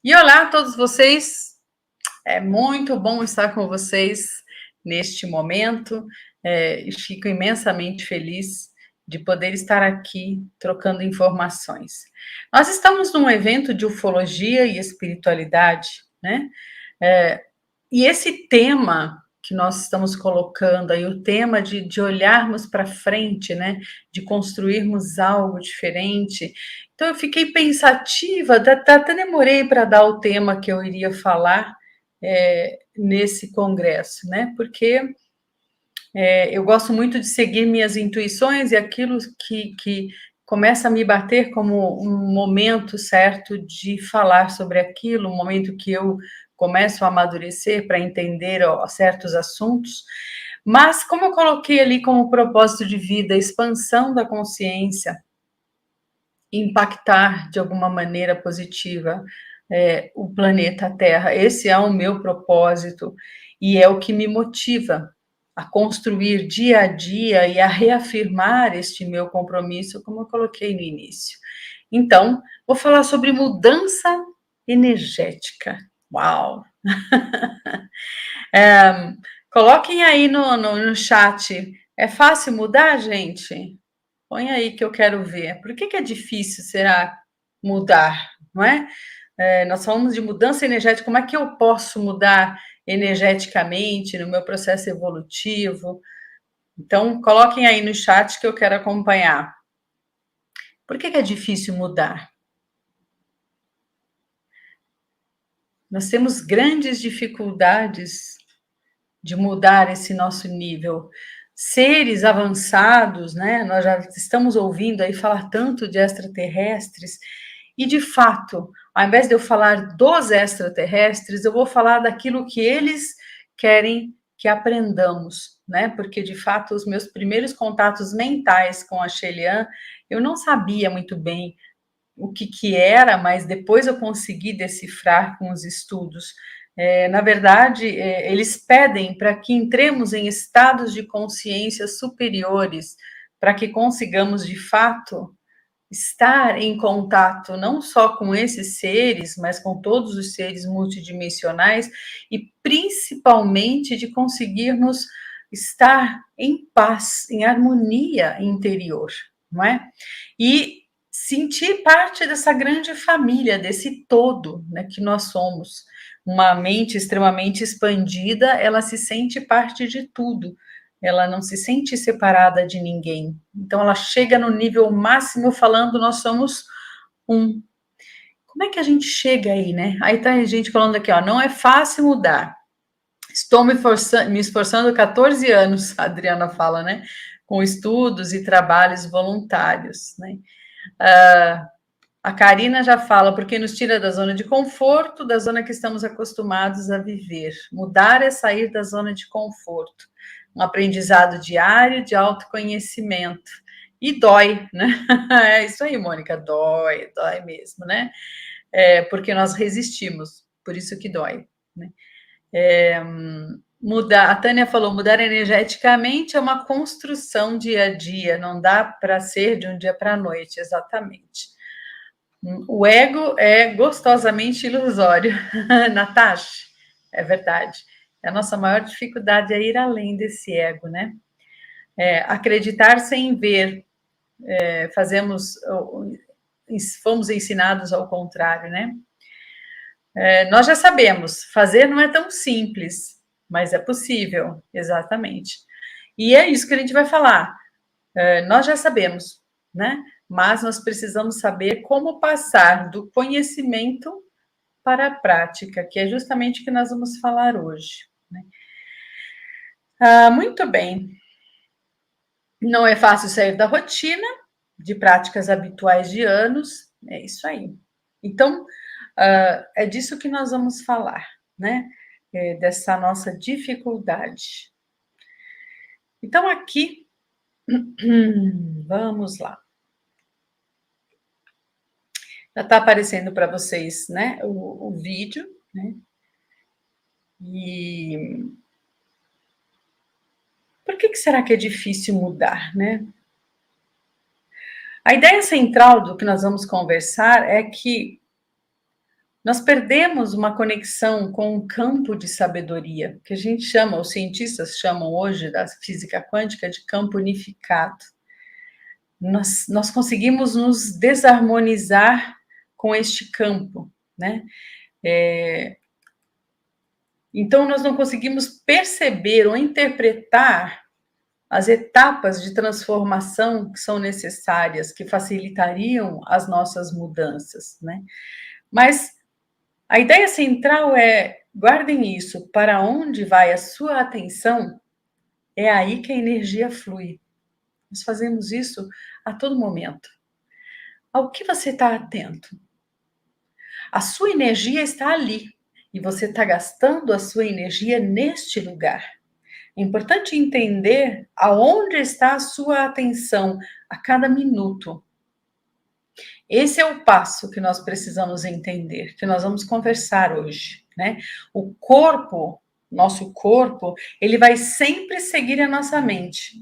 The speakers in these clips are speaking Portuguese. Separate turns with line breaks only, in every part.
E olá a todos vocês, é muito bom estar com vocês neste momento, e fico imensamente feliz de poder estar aqui trocando informações. Nós estamos num evento de ufologia e espiritualidade, né? E esse tema que nós estamos colocando aí, o tema de olharmos para frente, né? De construirmos algo diferente. Então, eu fiquei pensativa, até demorei para dar o tema que eu iria falar nesse congresso, né? Porque eu gosto muito de seguir minhas intuições e aquilo que começa a me bater como um momento certo de falar sobre aquilo, um momento que eu começo a amadurecer para entender certos assuntos. Mas, como eu coloquei ali como propósito de vida a expansão da consciência, impactar de alguma maneira positiva o planeta Terra, esse é o meu propósito e é o que me motiva a construir dia a dia e a reafirmar este meu compromisso, como eu coloquei no início. Então, vou falar sobre mudança energética. Uau! Coloquem aí no chat. É fácil mudar, gente? Põe aí que eu quero ver. Por que é difícil, será, mudar, não é? Nós falamos de mudança energética, como é que eu posso mudar energeticamente no meu processo evolutivo? Então, coloquem aí no chat que eu quero acompanhar. Por que é difícil mudar? Nós temos grandes dificuldades de mudar esse nosso nível. Seres avançados, né? Nós já estamos ouvindo aí falar tanto de extraterrestres, e de fato, ao invés de eu falar dos extraterrestres, eu vou falar daquilo que eles querem que aprendamos, né? Porque de fato, os meus primeiros contatos mentais com a Shelian, eu não sabia muito bem o que era, mas depois eu consegui decifrar com os estudos. Na verdade, eles pedem para que entremos em estados de consciência superiores, para que consigamos, de fato, estar em contato não só com esses seres, mas com todos os seres multidimensionais e, principalmente, de conseguirmos estar em paz, em harmonia interior, não é? E sentir parte dessa grande família, desse todo, né, que nós somos. Uma mente extremamente expandida, ela se sente parte de tudo, ela não se sente separada de ninguém. Então, ela chega no nível máximo falando, nós somos um. Como é que a gente chega aí, né? Aí tá a gente falando aqui, ó, não é fácil mudar. Estou me esforçando 14 anos, a Adriana fala, né? Com estudos e trabalhos voluntários, né? A Karina já fala, porque nos tira da zona de conforto, da zona que estamos acostumados a viver. Mudar é sair da zona de conforto. Um aprendizado diário de autoconhecimento. E dói, né? É isso aí, Mônica, dói mesmo, né? Porque nós resistimos, por isso que dói, né? Mudar, a Tânia falou, mudar energeticamente é uma construção dia a dia, não dá para ser de um dia para a noite, exatamente. O ego é gostosamente ilusório. Natasha, é verdade. A nossa maior dificuldade é ir além desse ego, né? Acreditar sem ver. Fomos ensinados ao contrário, né? Nós já sabemos, fazer não é tão simples, mas é possível, exatamente. E é isso que a gente vai falar. Nós já sabemos, né? Mas nós precisamos saber como passar do conhecimento para a prática, que é justamente o que nós vamos falar hoje, né? Muito bem. Não é fácil sair da rotina, de práticas habituais de anos, é isso aí. Então, é disso que nós vamos falar, né? Dessa nossa dificuldade. Então, aqui, vamos lá. Já está aparecendo para vocês, né, o vídeo, né? E por que será que é difícil mudar, né? A ideia central do que nós vamos conversar é que Nós perdemos uma conexão com um campo de sabedoria, que a gente chama, os cientistas chamam hoje da física quântica de campo unificado. Nós conseguimos nos desarmonizar com este campo, né? Então, nós não conseguimos perceber ou interpretar as etapas de transformação que são necessárias, que facilitariam as nossas mudanças, né? Mas a ideia central é, guardem isso, para onde vai a sua atenção, é aí que a energia flui. Nós fazemos isso a todo momento. Ao que você está atento? A sua energia está ali e você está gastando a sua energia neste lugar. É importante entender aonde está a sua atenção a cada minuto. Esse é o passo que nós precisamos entender, que nós vamos conversar hoje, né? O corpo, nosso corpo, ele vai sempre seguir a nossa mente.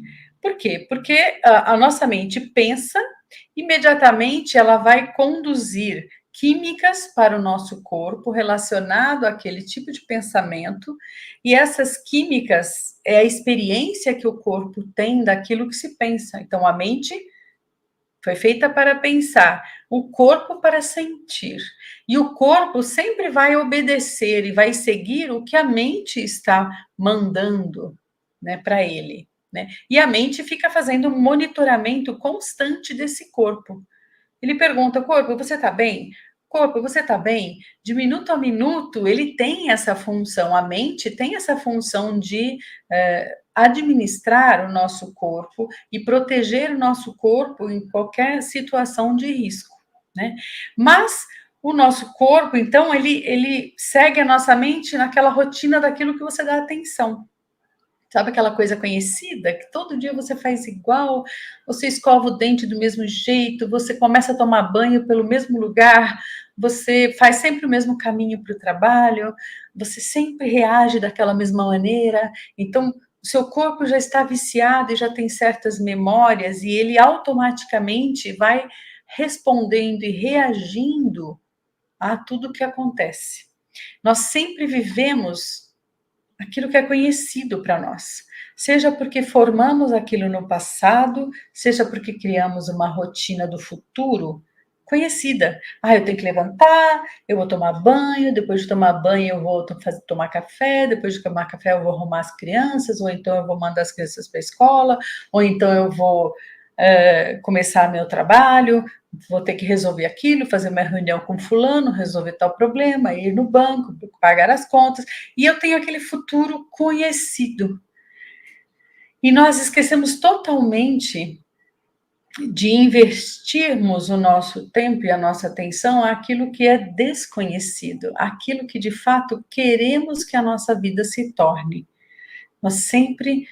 Por quê? Porque a nossa mente pensa, imediatamente ela vai conduzir químicas para o nosso corpo relacionado àquele tipo de pensamento, e essas químicas é a experiência que o corpo tem daquilo que se pensa. Então, a mente foi feita para pensar, o corpo para sentir. E o corpo sempre vai obedecer e vai seguir o que a mente está mandando, né, para ele, né? E a mente fica fazendo um monitoramento constante desse corpo. Ele pergunta, corpo, você está bem? Corpo, você está bem? De minuto a minuto, ele tem essa função, a mente tem essa função de administrar o nosso corpo e proteger o nosso corpo em qualquer situação de risco, né? Mas o nosso corpo, então, ele segue a nossa mente naquela rotina daquilo que você dá atenção. Sabe aquela coisa conhecida, que todo dia você faz igual, você escova o dente do mesmo jeito, você começa a tomar banho pelo mesmo lugar, você faz sempre o mesmo caminho para o trabalho, você sempre reage daquela mesma maneira. Então, o seu corpo já está viciado e já tem certas memórias, e ele automaticamente vai respondendo e reagindo a tudo que acontece. Nós sempre vivemos aquilo que é conhecido para nós, seja porque formamos aquilo no passado, seja porque criamos uma rotina do futuro conhecida. Ah, eu tenho que levantar, eu vou tomar banho, depois de tomar banho eu vou tomar café, depois de tomar café eu vou arrumar as crianças, ou então eu vou mandar as crianças para a escola, ou então eu vou começar meu trabalho, vou ter que resolver aquilo, fazer uma reunião com fulano, resolver tal problema, ir no banco, pagar as contas, e eu tenho aquele futuro conhecido. E nós esquecemos totalmente de investirmos o nosso tempo e a nossa atenção àquilo que é desconhecido, aquilo que de fato queremos que a nossa vida se torne. Nós sempre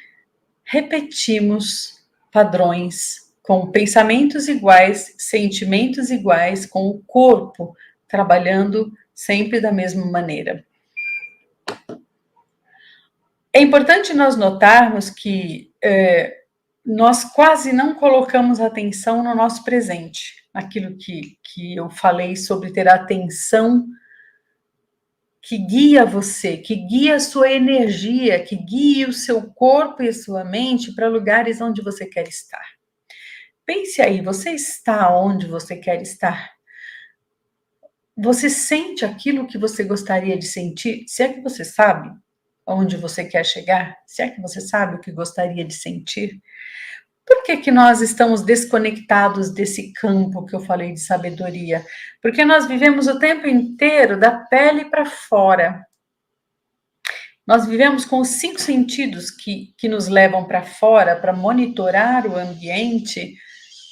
repetimos padrões com pensamentos iguais, sentimentos iguais, com o corpo trabalhando sempre da mesma maneira. É importante nós notarmos que nós quase não colocamos atenção no nosso presente, aquilo que eu falei sobre ter atenção que guia você, que guia a sua energia, que guia o seu corpo e a sua mente para lugares onde você quer estar. Pense aí, você está onde você quer estar? Você sente aquilo que você gostaria de sentir? Se é que você sabe onde você quer chegar? Se é que você sabe o que gostaria de sentir? Por que nós estamos desconectados desse campo que eu falei de sabedoria? Porque nós vivemos o tempo inteiro da pele para fora. Nós vivemos com os 5 sentidos que nos levam para fora para monitorar o ambiente,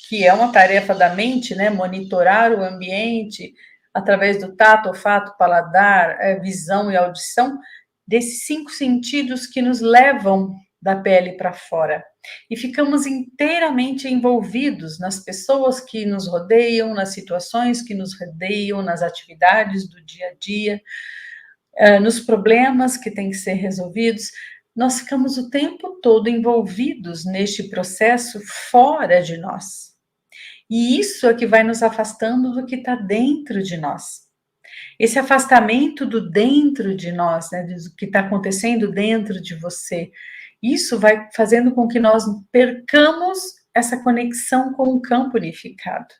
que é uma tarefa da mente, né? Monitorar o ambiente através do tato, olfato, paladar, visão e audição, desses 5 sentidos que nos levam da pele para fora. E ficamos inteiramente envolvidos nas pessoas que nos rodeiam, nas situações que nos rodeiam, nas atividades do dia a dia, nos problemas que têm que ser resolvidos. Nós ficamos o tempo todo envolvidos neste processo fora de nós. E isso é que vai nos afastando do que está dentro de nós. Esse afastamento do dentro de nós, né, do que está acontecendo dentro de você, isso vai fazendo com que nós percamos essa conexão com o campo unificado,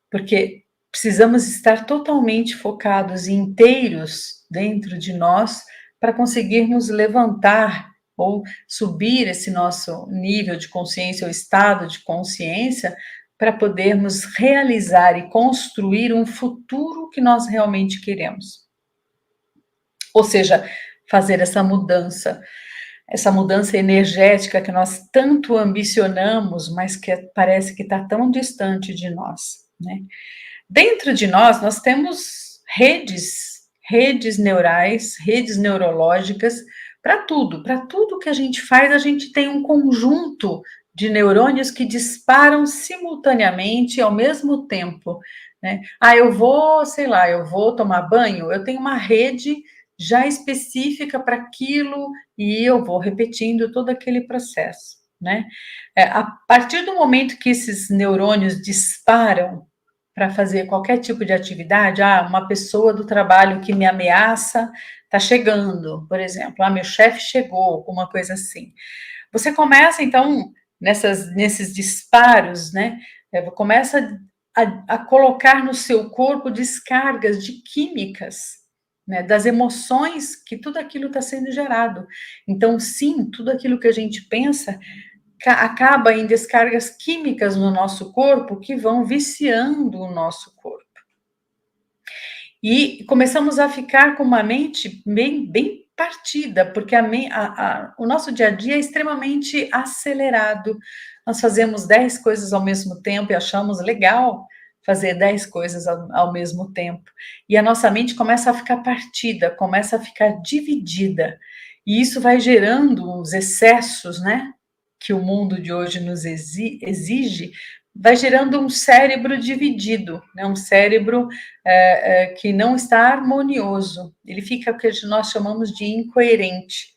porque precisamos estar totalmente focados e inteiros dentro de nós para conseguirmos levantar ou subir esse nosso nível de consciência, ou estado de consciência, para podermos realizar e construir um futuro que nós realmente queremos. Ou seja, fazer essa mudança energética que nós tanto ambicionamos, mas que parece que está tão distante de nós, né? Dentro de nós temos redes neurais, redes neurológicas, para tudo que a gente faz, a gente tem um conjunto de neurônios que disparam simultaneamente ao mesmo tempo, né? Eu vou, sei lá, eu vou tomar banho, eu tenho uma rede já específica para aquilo e eu vou repetindo todo aquele processo, né? A partir do momento que esses neurônios disparam para fazer qualquer tipo de atividade, uma pessoa do trabalho que me ameaça está chegando, por exemplo, meu chefe chegou, uma coisa assim. Você começa, então, nesses disparos, né, começa a colocar no seu corpo descargas de químicas, né, das emoções que tudo aquilo está sendo gerado. Então, sim, tudo aquilo que a gente pensa acaba em descargas químicas no nosso corpo que vão viciando o nosso corpo. E começamos a ficar com uma mente bem partida, porque o nosso dia a dia é extremamente acelerado. Nós fazemos 10 coisas ao mesmo tempo e achamos legal fazer 10 coisas ao mesmo tempo. E a nossa mente começa a ficar partida, começa a ficar dividida. E isso vai gerando uns excessos, né? Que o mundo de hoje nos exige, vai gerando um cérebro dividido, né? Um cérebro que não está harmonioso. Ele fica o que nós chamamos de incoerente.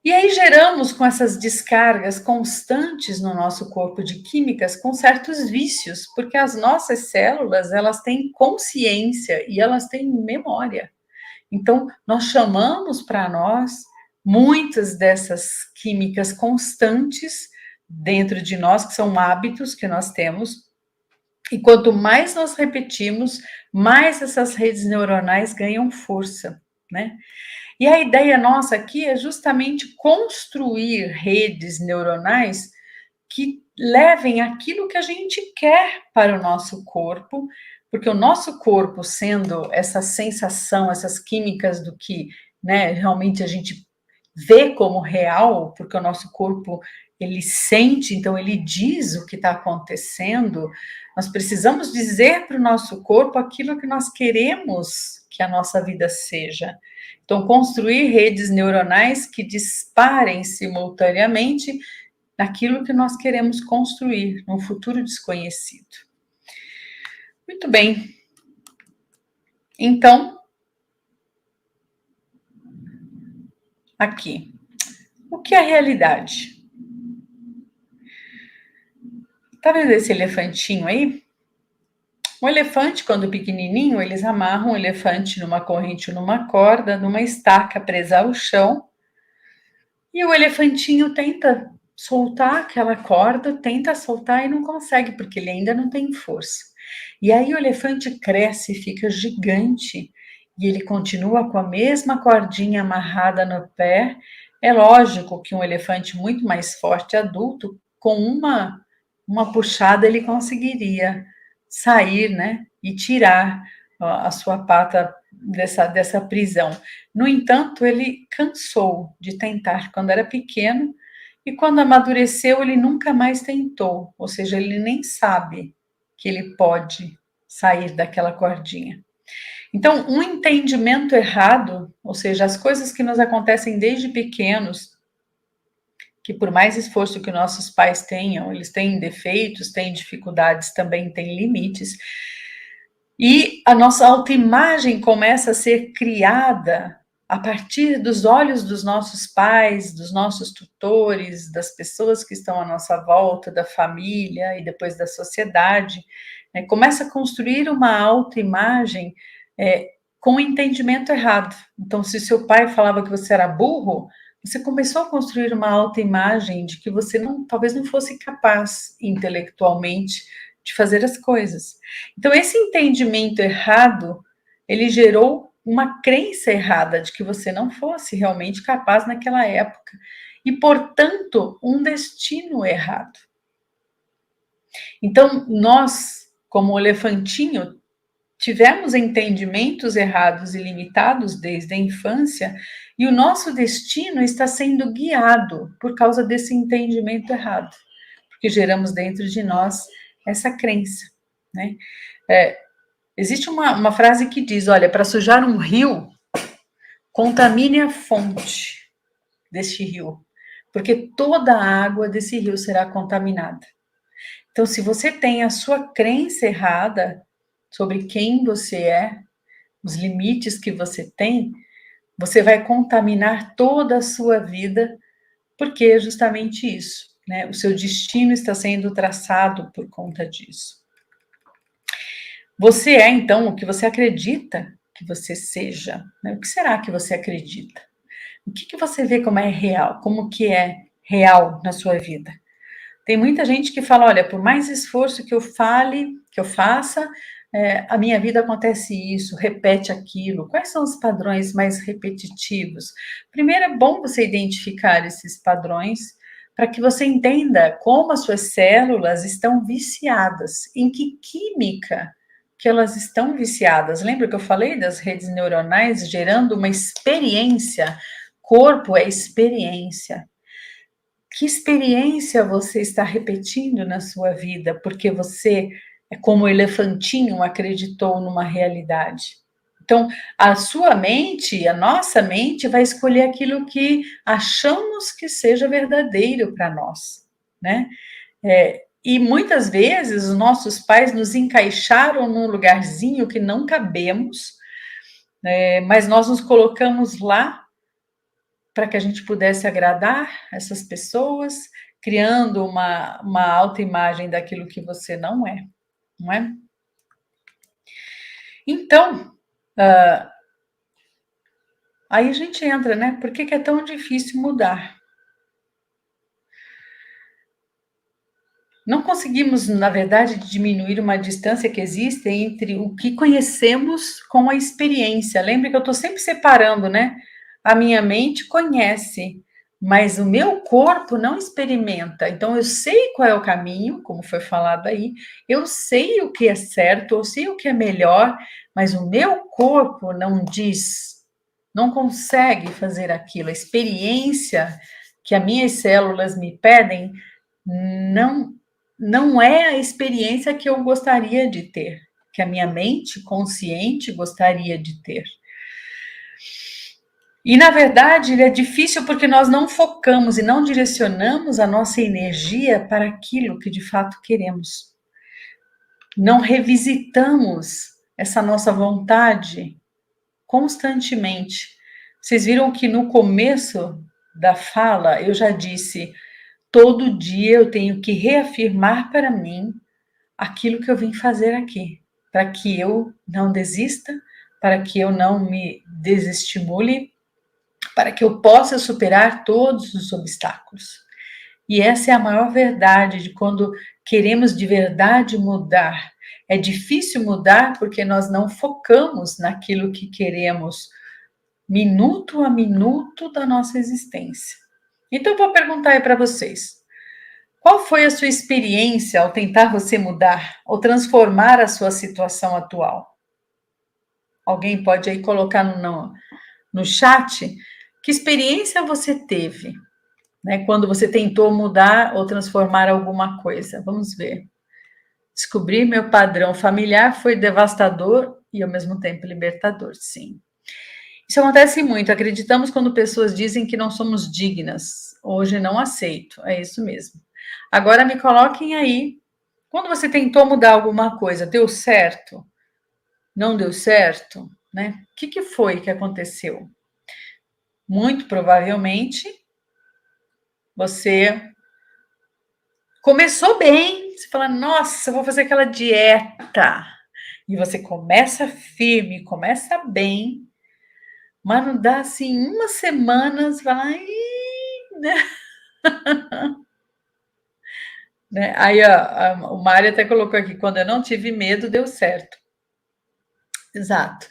E aí geramos com essas descargas constantes no nosso corpo de químicas com certos vícios, porque as nossas células, elas têm consciência e elas têm memória. Então, nós chamamos para nós muitas dessas químicas constantes dentro de nós, que são hábitos que nós temos, e quanto mais nós repetimos, mais essas redes neuronais ganham força, né? E a ideia nossa aqui é justamente construir redes neuronais que levem aquilo que a gente quer para o nosso corpo, porque o nosso corpo, sendo essa sensação, essas químicas do que, né, realmente a gente vê como real, porque o nosso corpo, ele sente, então ele diz o que está acontecendo, nós precisamos dizer para o nosso corpo aquilo que nós queremos que a nossa vida seja. Então, construir redes neuronais que disparem simultaneamente naquilo que nós queremos construir, num futuro desconhecido. Muito bem. Então, aqui. O que é a realidade? Tá vendo esse elefantinho aí? O elefante, quando pequenininho, eles amarram o elefante numa corrente, numa corda, numa estaca presa ao chão, e o elefantinho tenta soltar aquela corda, tenta soltar e não consegue, porque ele ainda não tem força. E aí o elefante cresce e fica gigante, e ele continua com a mesma cordinha amarrada no pé. É lógico que um elefante muito mais forte, adulto, com uma puxada ele conseguiria sair, né, e tirar a sua pata dessa prisão. No entanto, ele cansou de tentar quando era pequeno e quando amadureceu ele nunca mais tentou, ou seja, ele nem sabe que ele pode sair daquela cordinha. Então, um entendimento errado, ou seja, as coisas que nos acontecem desde pequenos, que por mais esforço que nossos pais tenham, eles têm defeitos, têm dificuldades, também têm limites, e a nossa autoimagem começa a ser criada a partir dos olhos dos nossos pais, dos nossos tutores, das pessoas que estão à nossa volta, da família e depois da sociedade. Começa a construir uma autoimagem com o entendimento errado. Então, se seu pai falava que você era burro, você começou a construir uma autoimagem de que você talvez não fosse capaz intelectualmente de fazer as coisas. Então, esse entendimento errado, ele gerou uma crença errada de que você não fosse realmente capaz naquela época e, portanto, um destino errado. Então, nós, como o elefantinho, tivemos entendimentos errados e limitados desde a infância e o nosso destino está sendo guiado por causa desse entendimento errado, porque geramos dentro de nós essa crença, né? Existe uma frase que diz, olha, para sujar um rio, contamine a fonte deste rio, porque toda a água desse rio será contaminada. Então, se você tem a sua crença errada sobre quem você é, os limites que você tem, você vai contaminar toda a sua vida, porque é justamente isso, né? O seu destino está sendo traçado por conta disso. Você é, então, o que você acredita que você seja, né? O que será que você acredita? O que você vê como é real, como que é real na sua vida? Tem muita gente que fala, olha, por mais esforço que eu faça, a minha vida acontece isso, repete aquilo. Quais são os padrões mais repetitivos? Primeiro, é bom você identificar esses padrões para que você entenda como as suas células estão viciadas, em que química que elas estão viciadas. Lembra que eu falei das redes neuronais gerando uma experiência? Corpo é experiência. Que experiência você está repetindo na sua vida? Porque você, como o elefantinho, acreditou numa realidade. Então, a sua mente, a nossa mente, vai escolher aquilo que achamos que seja verdadeiro para nós, né? E muitas vezes os nossos pais nos encaixaram num lugarzinho que não cabemos, mas nós nos colocamos lá para que a gente pudesse agradar essas pessoas, criando uma autoimagem daquilo que você não é? Então, aí a gente entra, né? Por que é tão difícil mudar? Não conseguimos, na verdade, diminuir uma distância que existe entre o que conhecemos com a experiência. Lembra que eu estou sempre separando, né? A minha mente conhece, mas o meu corpo não experimenta. Então, eu sei qual é o caminho, como foi falado aí, eu sei o que é certo, eu sei o que é melhor, mas o meu corpo não diz, não consegue fazer aquilo. A experiência que as minhas células me pedem não é a experiência que eu gostaria de ter, que a minha mente consciente gostaria de ter. E, na verdade, ele é difícil porque nós não focamos e não direcionamos a nossa energia para aquilo que de fato queremos. Não revisitamos essa nossa vontade constantemente. Vocês viram que no começo da fala eu já disse: todo dia eu tenho que reafirmar para mim aquilo que eu vim fazer aqui, para que eu não desista, para que eu não me desestimule, para que eu possa superar todos os obstáculos. E essa é a maior verdade de quando queremos de verdade mudar. É difícil mudar porque nós não focamos naquilo que queremos, minuto a minuto da nossa existência. Então, eu vou perguntar aí para vocês: qual foi a sua experiência ao tentar você mudar ou transformar a sua situação atual? Alguém pode aí colocar no chat que experiência você teve, né, quando você tentou mudar ou transformar alguma coisa. Vamos ver. Descobrir meu padrão familiar foi devastador e ao mesmo tempo libertador, sim. Isso acontece muito. Acreditamos quando pessoas dizem que não somos dignas. Hoje não aceito. É isso mesmo. Agora me coloquem aí. Quando você tentou mudar alguma coisa, deu certo? Não deu certo? Né? O que foi que aconteceu? Muito provavelmente você começou bem, você fala, nossa, eu vou fazer aquela dieta. E você começa firme, começa bem, mas não dá assim uma semana, você fala, né? Aí o Mário até colocou aqui, quando eu não tive medo, deu certo. Exato.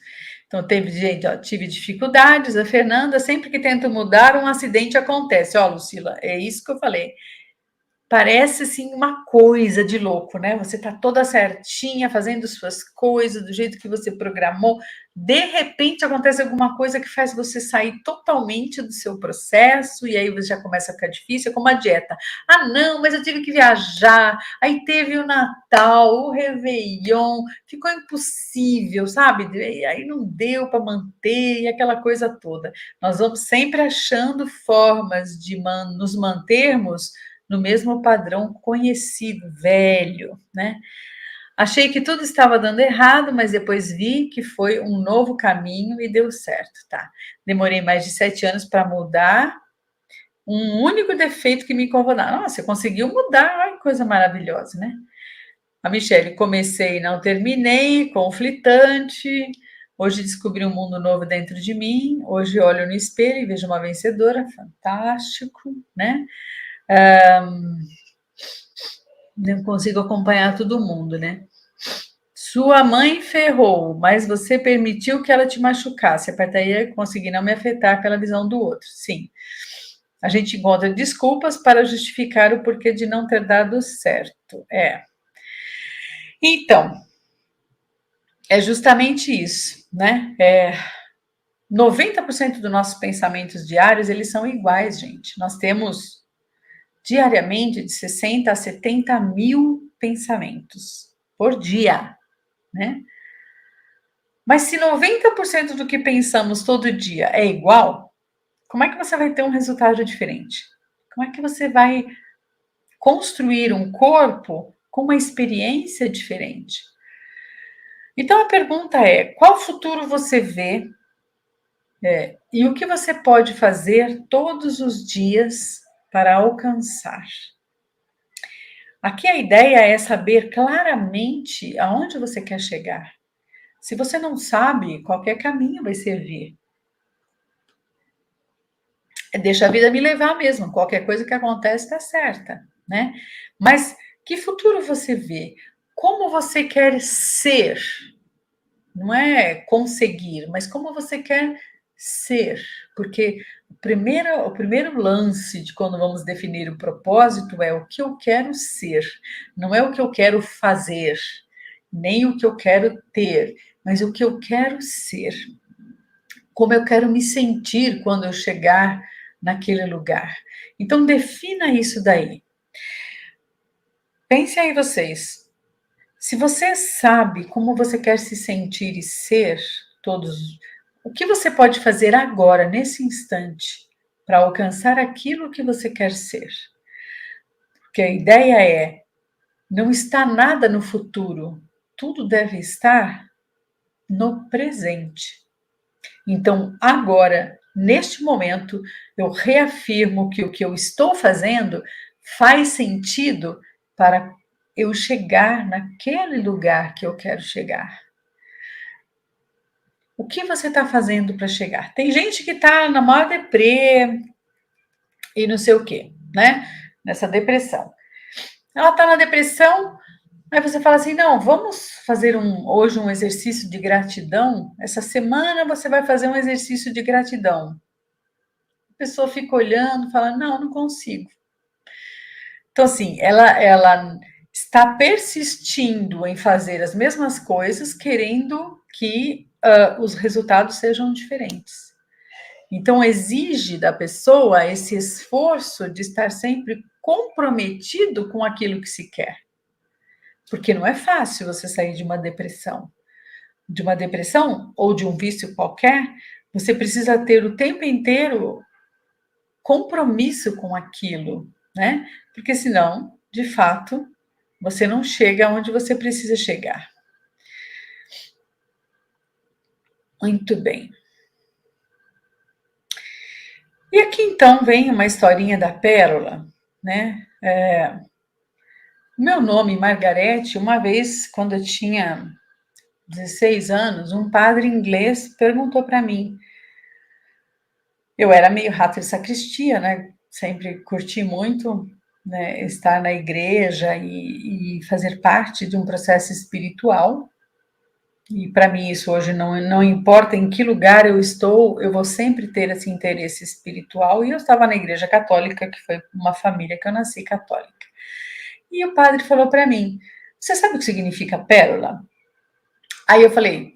Então teve gente, ó, tive dificuldades, a Fernanda, sempre que tento mudar, um acidente acontece. Ó, Lucila, é isso que eu falei. Parece assim uma coisa de louco, né? Você tá toda certinha, fazendo suas coisas do jeito que você programou. De repente acontece alguma coisa que faz você sair totalmente do seu processo, e aí você já começa a ficar difícil, é como a dieta. Ah, não, mas eu tive que viajar. Aí teve o Natal, o Réveillon, ficou impossível, sabe? Aí não deu para manter, e aquela coisa toda. Nós vamos sempre achando formas de nos mantermos no mesmo padrão conhecido, velho, né? Achei que tudo estava dando errado, mas depois vi que foi um novo caminho e deu certo, tá? Demorei mais de 7 anos para mudar um único defeito que me incomodava. Nossa, você conseguiu mudar, olha que coisa maravilhosa, né? A Michelle, comecei e não terminei, conflitante. Hoje descobri um mundo novo dentro de mim. Hoje olho no espelho e vejo uma vencedora, fantástico, né? Não consigo acompanhar todo mundo, né? Sua mãe ferrou, mas você permitiu que ela te machucasse. A partir daí consegui não me afetar pela visão do outro. Sim. A gente encontra desculpas para justificar o porquê de não ter dado certo. Então, é justamente isso, né? 90% dos nossos pensamentos diários, eles são iguais, gente. Nós temos diariamente de 60 a 70 mil pensamentos por dia, né? Mas se 90% do que pensamos todo dia é igual, como é que você vai ter um resultado diferente? Como é que você vai construir um corpo com uma experiência diferente? Então a pergunta é: qual futuro você vê e o que você pode fazer todos os dias para alcançar? Aqui a ideia é saber claramente aonde você quer chegar. Se você não sabe, qualquer caminho vai servir. Deixa a vida me levar mesmo. Qualquer coisa que acontece está certa, né? Mas que futuro você vê? Como você quer ser? Não é conseguir, mas como você quer ser? Porque o primeiro lance de quando vamos definir o propósito é o que eu quero ser, não é o que eu quero fazer, nem o que eu quero ter, mas o que eu quero ser. Como eu quero me sentir quando eu chegar naquele lugar. Então, defina isso daí. Pense aí vocês. Se você sabe como você quer se sentir e ser, todos, o que você pode fazer agora, nesse instante, para alcançar aquilo que você quer ser? Porque a ideia é, não está nada no futuro, tudo deve estar no presente. Então, agora, neste momento, eu reafirmo que o que eu estou fazendo faz sentido para eu chegar naquele lugar que eu quero chegar. O que você está fazendo para chegar? Tem gente que está na maior deprê e não sei o quê, né? Nessa depressão. Ela está na depressão, aí você fala assim: não, vamos fazer hoje um exercício de gratidão. Essa semana você vai fazer um exercício de gratidão. A pessoa fica olhando, fala: não, não consigo. Então, assim, ela está persistindo em fazer as mesmas coisas, querendo que os resultados sejam diferentes. Então, exige da pessoa esse esforço de estar sempre comprometido com aquilo que se quer. Porque não é fácil você sair de uma depressão. De uma depressão ou de um vício qualquer, você precisa ter o tempo inteiro compromisso com aquilo, né? Porque senão, de fato, você não chega onde você precisa chegar. Muito bem. E aqui então vem uma historinha da Pérola, né? O meu nome, Margarete, uma vez, quando eu tinha 16 anos, um padre inglês perguntou para mim. Eu era meio rato de sacristia, né? Sempre curti muito, né, estar na igreja e fazer parte de um processo espiritual. E para mim isso hoje não importa em que lugar eu estou, eu vou sempre ter esse interesse espiritual. E eu estava na igreja católica, que foi uma família que eu nasci católica. E o padre falou para mim: "Você sabe o que significa pérola?" Aí eu falei: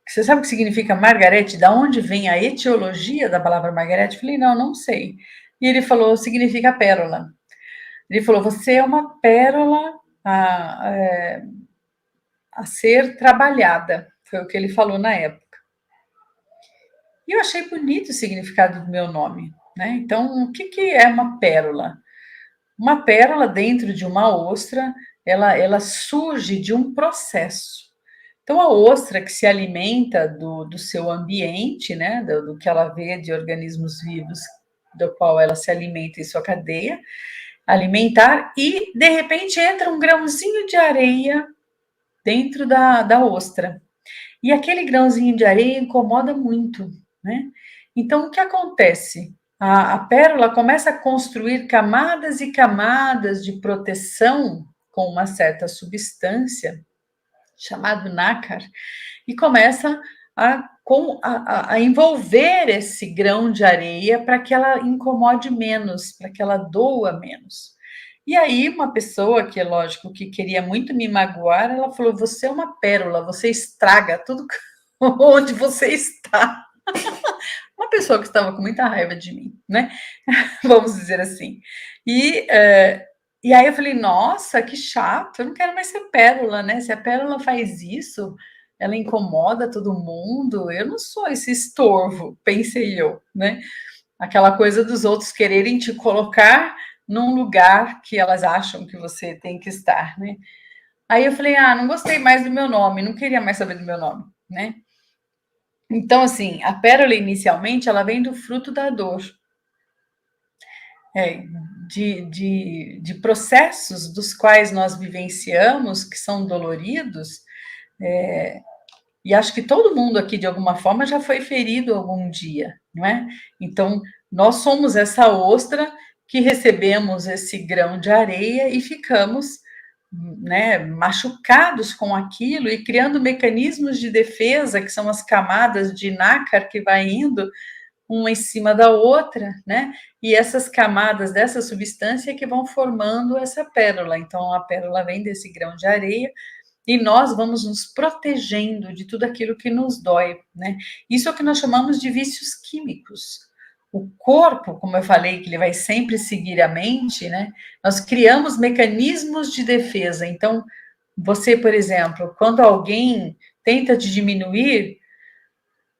"Você sabe o que significa Margarete? Da onde vem a etiologia da palavra Margarete?" Eu falei: "Não, não sei." E ele falou: "Significa pérola." Ele falou: "Você é uma pérola a ser trabalhada." Foi o que ele falou na época. E eu achei bonito o significado do meu nome, né? Então, o que é uma pérola? Uma pérola dentro de uma ostra, ela surge de um processo. Então, a ostra que se alimenta do seu ambiente, né, do que ela vê de organismos vivos, do qual ela se alimenta em sua cadeia alimentar, e de repente entra um grãozinho de areia dentro da ostra. E aquele grãozinho de areia incomoda muito, né? Então, o que acontece? A pérola começa a construir camadas e camadas de proteção com uma certa substância, chamado nácar, e começa a envolver esse grão de areia para que ela incomode menos, para que ela doa menos. E aí, uma pessoa que, é lógico, que queria muito me magoar, ela falou: "Você é uma pérola, você estraga tudo onde você está." Uma pessoa que estava com muita raiva de mim, né? Vamos dizer assim. E, e aí eu falei: "Nossa, que chato, eu não quero mais ser pérola, né? Se a pérola faz isso, ela incomoda todo mundo, eu não sou esse estorvo", pensei eu, né? Aquela coisa dos outros quererem te colocar num lugar que elas acham que você tem que estar, né? Aí eu falei: "Ah, não gostei mais do meu nome, não queria mais saber do meu nome, né?" Então, assim, a pérola inicialmente ela vem do fruto da dor, é, de processos dos quais nós vivenciamos, que são doloridos, e acho que todo mundo aqui, de alguma forma, já foi ferido algum dia, não é? Então, nós somos essa ostra que recebemos esse grão de areia e ficamos, né, machucados com aquilo e criando mecanismos de defesa, que são as camadas de nácar que vai indo uma em cima da outra, né? E essas camadas dessa substância que vão formando essa pérola. Então, a pérola vem desse grão de areia e nós vamos nos protegendo de tudo aquilo que nos dói, né? Isso é o que nós chamamos de vícios químicos. O corpo, como eu falei, que ele vai sempre seguir a mente, né? Nós criamos mecanismos de defesa. Então, você, por exemplo, quando alguém tenta te diminuir,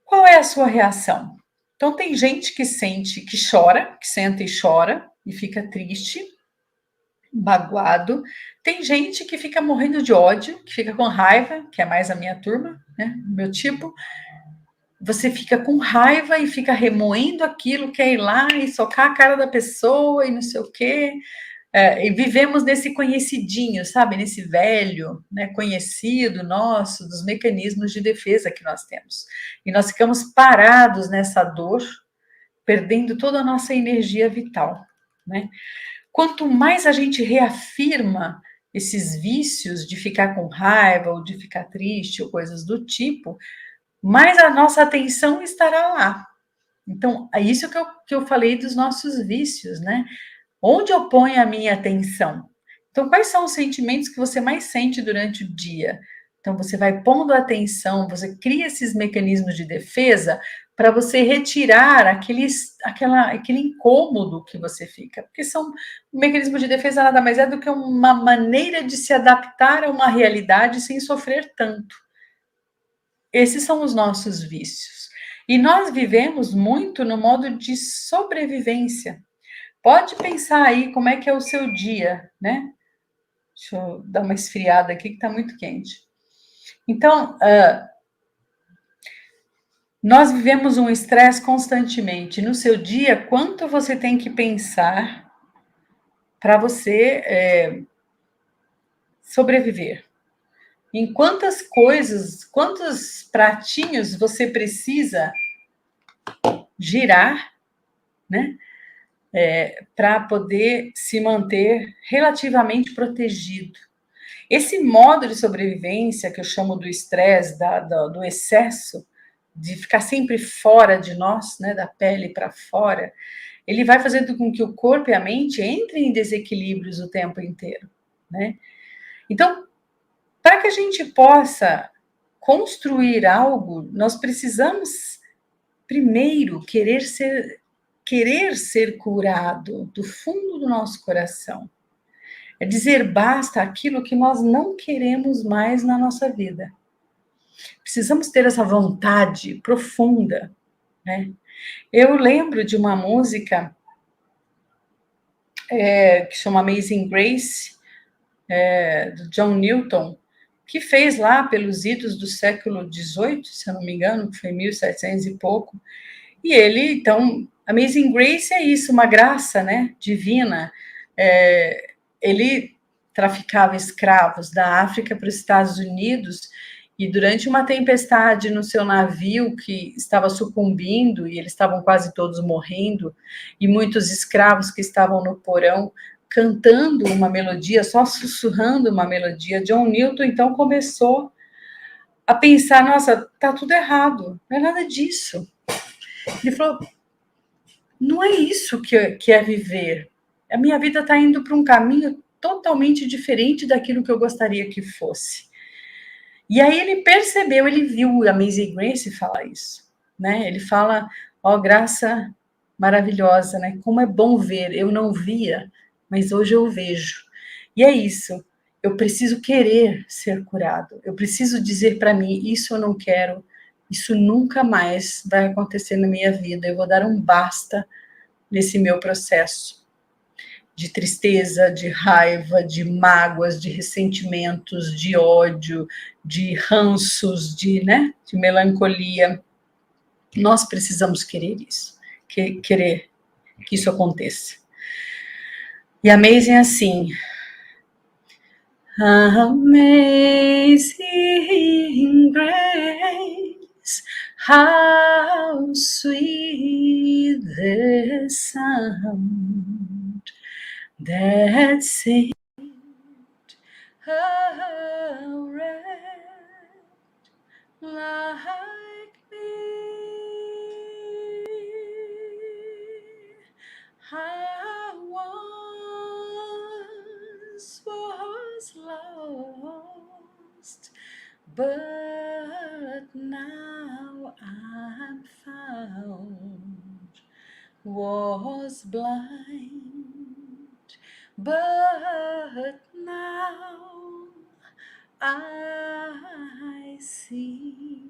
qual é a sua reação? Então, tem gente que sente, que chora, que senta e chora e fica triste, magoado. Tem gente que fica morrendo de ódio, que fica com raiva, que é mais a minha turma, né? Meu tipo. Você fica com raiva e fica remoendo aquilo, quer ir lá e socar a cara da pessoa e não sei o quê. E vivemos nesse conhecidinho, sabe? Nesse velho, né, conhecido nosso, dos mecanismos de defesa que nós temos. E nós ficamos parados nessa dor, perdendo toda a nossa energia vital, né? Quanto mais a gente reafirma esses vícios de ficar com raiva ou de ficar triste ou coisas do tipo, mais a nossa atenção estará lá. Então, é isso que eu falei dos nossos vícios, né? Onde eu ponho a minha atenção? Então, quais são os sentimentos que você mais sente durante o dia? Então, você vai pondo atenção, você cria esses mecanismos de defesa para você retirar aquele incômodo que você fica. Porque são um mecanismo de defesa nada mais é do que uma maneira de se adaptar a uma realidade sem sofrer tanto. Esses são os nossos vícios. E nós vivemos muito no modo de sobrevivência. Pode pensar aí como é que é o seu dia, né? Deixa eu dar uma esfriada aqui que está muito quente. Então, nós vivemos um estresse constantemente. No seu dia, quanto você tem que pensar para você sobreviver. Em quantas coisas, quantos pratinhos você precisa girar, né? Para poder se manter relativamente protegido. Esse modo de sobrevivência, que eu chamo do estresse, do excesso, de ficar sempre fora de nós, né, da pele para fora, ele vai fazendo com que o corpo e a mente entrem em desequilíbrios o tempo inteiro, né? Então, para que a gente possa construir algo, nós precisamos primeiro querer ser curado do fundo do nosso coração. É dizer basta aquilo que nós não queremos mais na nossa vida. Precisamos ter essa vontade profunda, né? Eu lembro de uma música que chama Amazing Grace, do John Newton, que fez lá pelos idos do século XVIII, se eu não me engano, que foi 1700 e pouco. E ele, então, Amazing Grace é isso, uma graça, né, divina. Ele traficava escravos da África para os Estados Unidos e durante uma tempestade no seu navio que estava sucumbindo e eles estavam quase todos morrendo e muitos escravos que estavam no porão cantando uma melodia, só sussurrando uma melodia, John Newton então começou a pensar, nossa, tá tudo errado, não é nada disso. Ele falou, não é isso que é viver. A minha vida está indo para um caminho totalmente diferente daquilo que eu gostaria que fosse. E aí ele percebeu, ele viu a Amazing Grace falar isso, né? Ele fala, ó, graça maravilhosa, né? Como é bom ver, eu não via, mas hoje eu vejo. E é isso, eu preciso querer ser curado, eu preciso dizer para mim, isso eu não quero, isso nunca mais vai acontecer na minha vida, eu vou dar um basta nesse meu processo de tristeza, de raiva, de mágoas, de ressentimentos, de ódio, de ranços, de melancolia. Nós precisamos querer isso, querer que isso aconteça. E Amazing é assim. Amazing grace, how sweet the sound that saved a wretch like me. I once was lost, but now I'm found. Was blind, but now I see.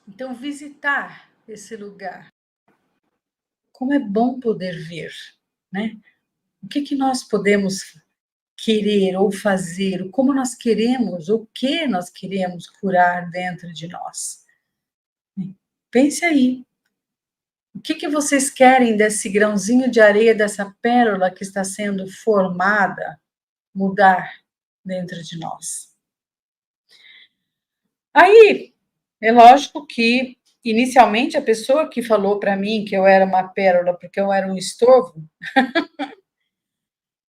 Então, visitar esse lugar. Como é bom poder ver, né? O que nós podemos querer ou fazer, como nós queremos, o que nós queremos curar dentro de nós. Pense aí. O que vocês querem desse grãozinho de areia, dessa pérola que está sendo formada, mudar dentro de nós? Aí, é lógico que, inicialmente, a pessoa que falou para mim que eu era uma pérola porque eu era um estorvo,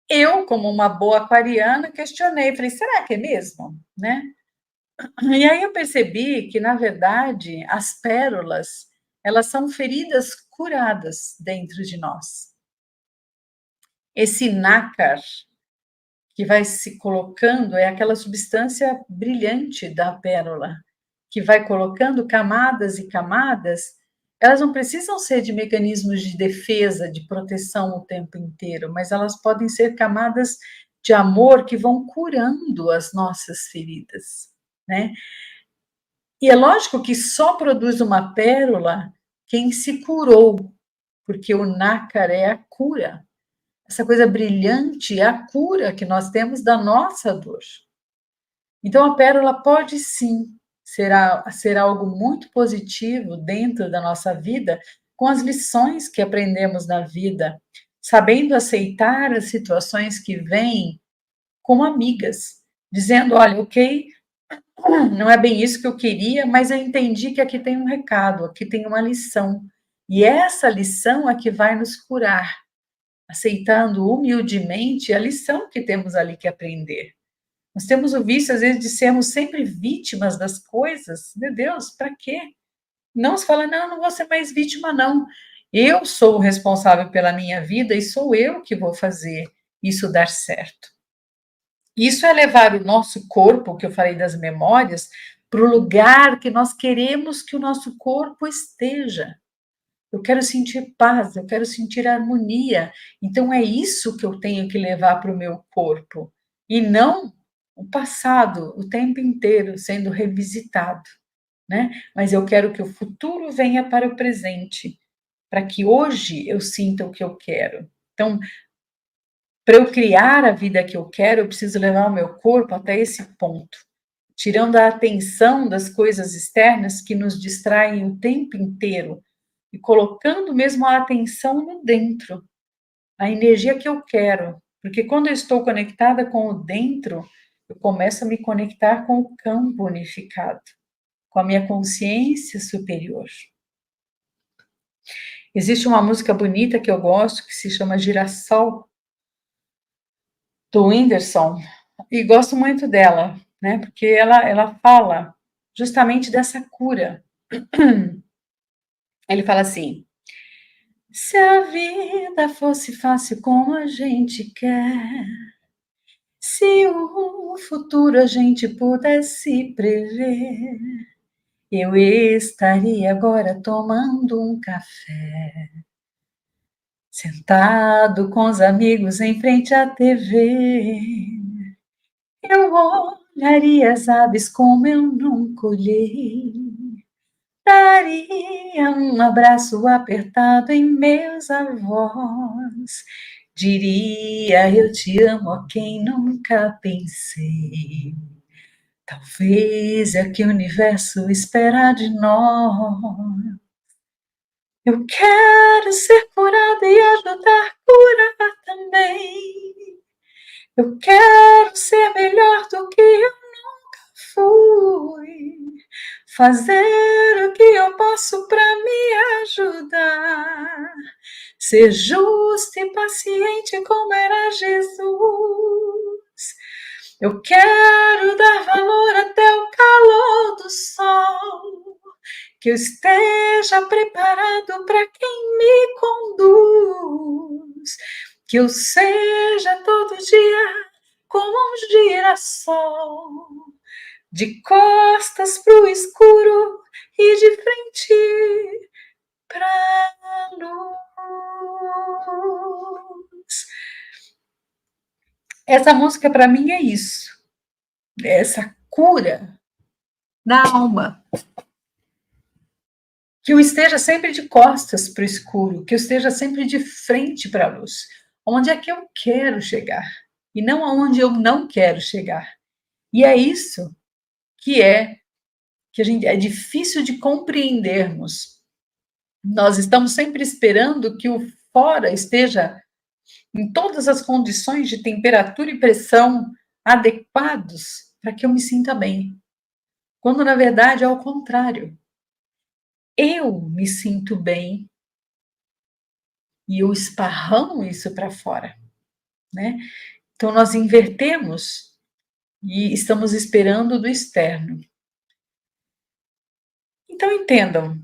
eu, como uma boa aquariana, questionei, falei, será que é mesmo? Né? E aí eu percebi que, na verdade, as pérolas, elas são feridas curadas dentro de nós. Esse nácar que vai se colocando é aquela substância brilhante da pérola, que vai colocando camadas e camadas. Elas não precisam ser de mecanismos de defesa, de proteção o tempo inteiro, mas elas podem ser camadas de amor que vão curando as nossas feridas, né? E é lógico que só produz uma pérola quem se curou, porque o nácar é a cura. Essa coisa brilhante é a cura que nós temos da nossa dor. Então, a pérola pode sim ser algo muito positivo dentro da nossa vida, com as lições que aprendemos na vida, sabendo aceitar as situações que vêm como amigas, dizendo: olha, ok, não é bem isso que eu queria, mas eu entendi que aqui tem um recado, aqui tem uma lição. E essa lição é que vai nos curar, aceitando humildemente a lição que temos ali que aprender. Nós temos o vício, às vezes, de sermos sempre vítimas das coisas. Meu Deus, para quê? Não se fala, não, não vou ser mais vítima, não. Eu sou o responsável pela minha vida e sou eu que vou fazer isso dar certo. Isso é levar o nosso corpo, que eu falei das memórias, para o lugar que nós queremos que o nosso corpo esteja. Eu quero sentir paz, eu quero sentir harmonia. Então é isso que eu tenho que levar para o meu corpo. E não o passado, o tempo inteiro sendo revisitado, né? Mas eu quero que o futuro venha para o presente, para que hoje eu sinta o que eu quero. Então, para eu criar a vida que eu quero, eu preciso levar o meu corpo até esse ponto, tirando a atenção das coisas externas que nos distraem o tempo inteiro e colocando mesmo a atenção no dentro, a energia que eu quero. Porque quando eu estou conectada com o dentro, eu começo a me conectar com o campo unificado, com a minha consciência superior. Existe uma música bonita que eu gosto, que se chama Girassol, do Whindersson, e gosto muito dela, né? Porque ela fala justamente dessa cura. Ele fala assim: se a vida fosse fácil como a gente quer, se o futuro a gente pudesse prever, eu estaria agora tomando um café, sentado com os amigos em frente à TV. Eu olharia as aves como eu nunca olhei, daria um abraço apertado em meus avós, diria eu te amo a quem nunca pensei. Talvez é que o universo espera de nós. Eu quero ser curada e ajudar a curar também. Eu quero ser melhor do que eu nunca fui. Fazer o que eu posso para me ajudar. Ser justo e paciente como era Jesus. Eu quero dar valor até o calor do sol. Que eu esteja preparado para quem me conduz. Que eu seja todo dia como um girassol, de costas para o escuro e de frente para a luz. Essa música para mim é isso, essa cura da alma. Que eu esteja sempre de costas para o escuro, que eu esteja sempre de frente para a luz. Onde é que eu quero chegar? E não aonde eu não quero chegar. E é isso que a gente é difícil de compreendermos. Nós estamos sempre esperando que o fora esteja em todas as condições de temperatura e pressão adequados para que eu me sinta bem. Quando na verdade é o contrário. Eu me sinto bem e eu esparramo isso para fora, né? Então nós invertemos e estamos esperando do externo. Então entendam,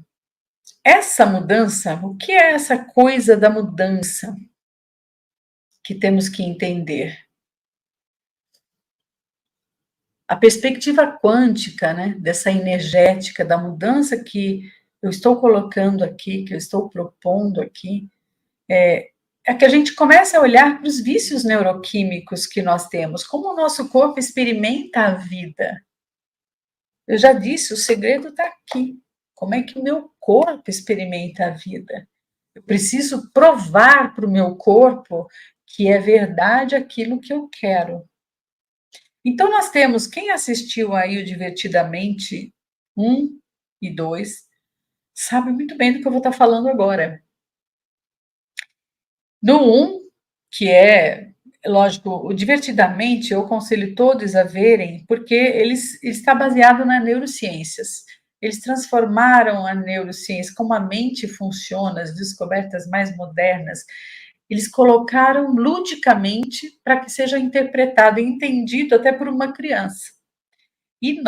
essa mudança, o que é essa coisa da mudança que temos que entender? A perspectiva quântica, né, dessa energética, da mudança que eu estou colocando aqui, que eu estou propondo aqui, é que a gente comece a olhar para os vícios neuroquímicos que nós temos, como o nosso corpo experimenta a vida. Eu já disse, o segredo está aqui. Como é que o meu corpo experimenta a vida? Eu preciso provar para o meu corpo que é verdade aquilo que eu quero. Então, nós temos, quem assistiu aí o Divertidamente 1 e 2, sabe muito bem do que eu vou estar falando agora. No 1, que é, lógico, o Divertidamente, eu aconselho todos a verem, porque ele está baseado nas neurociências. Eles transformaram a neurociência, como a mente funciona, as descobertas mais modernas, eles colocaram ludicamente para que seja interpretado e entendido até por uma criança. E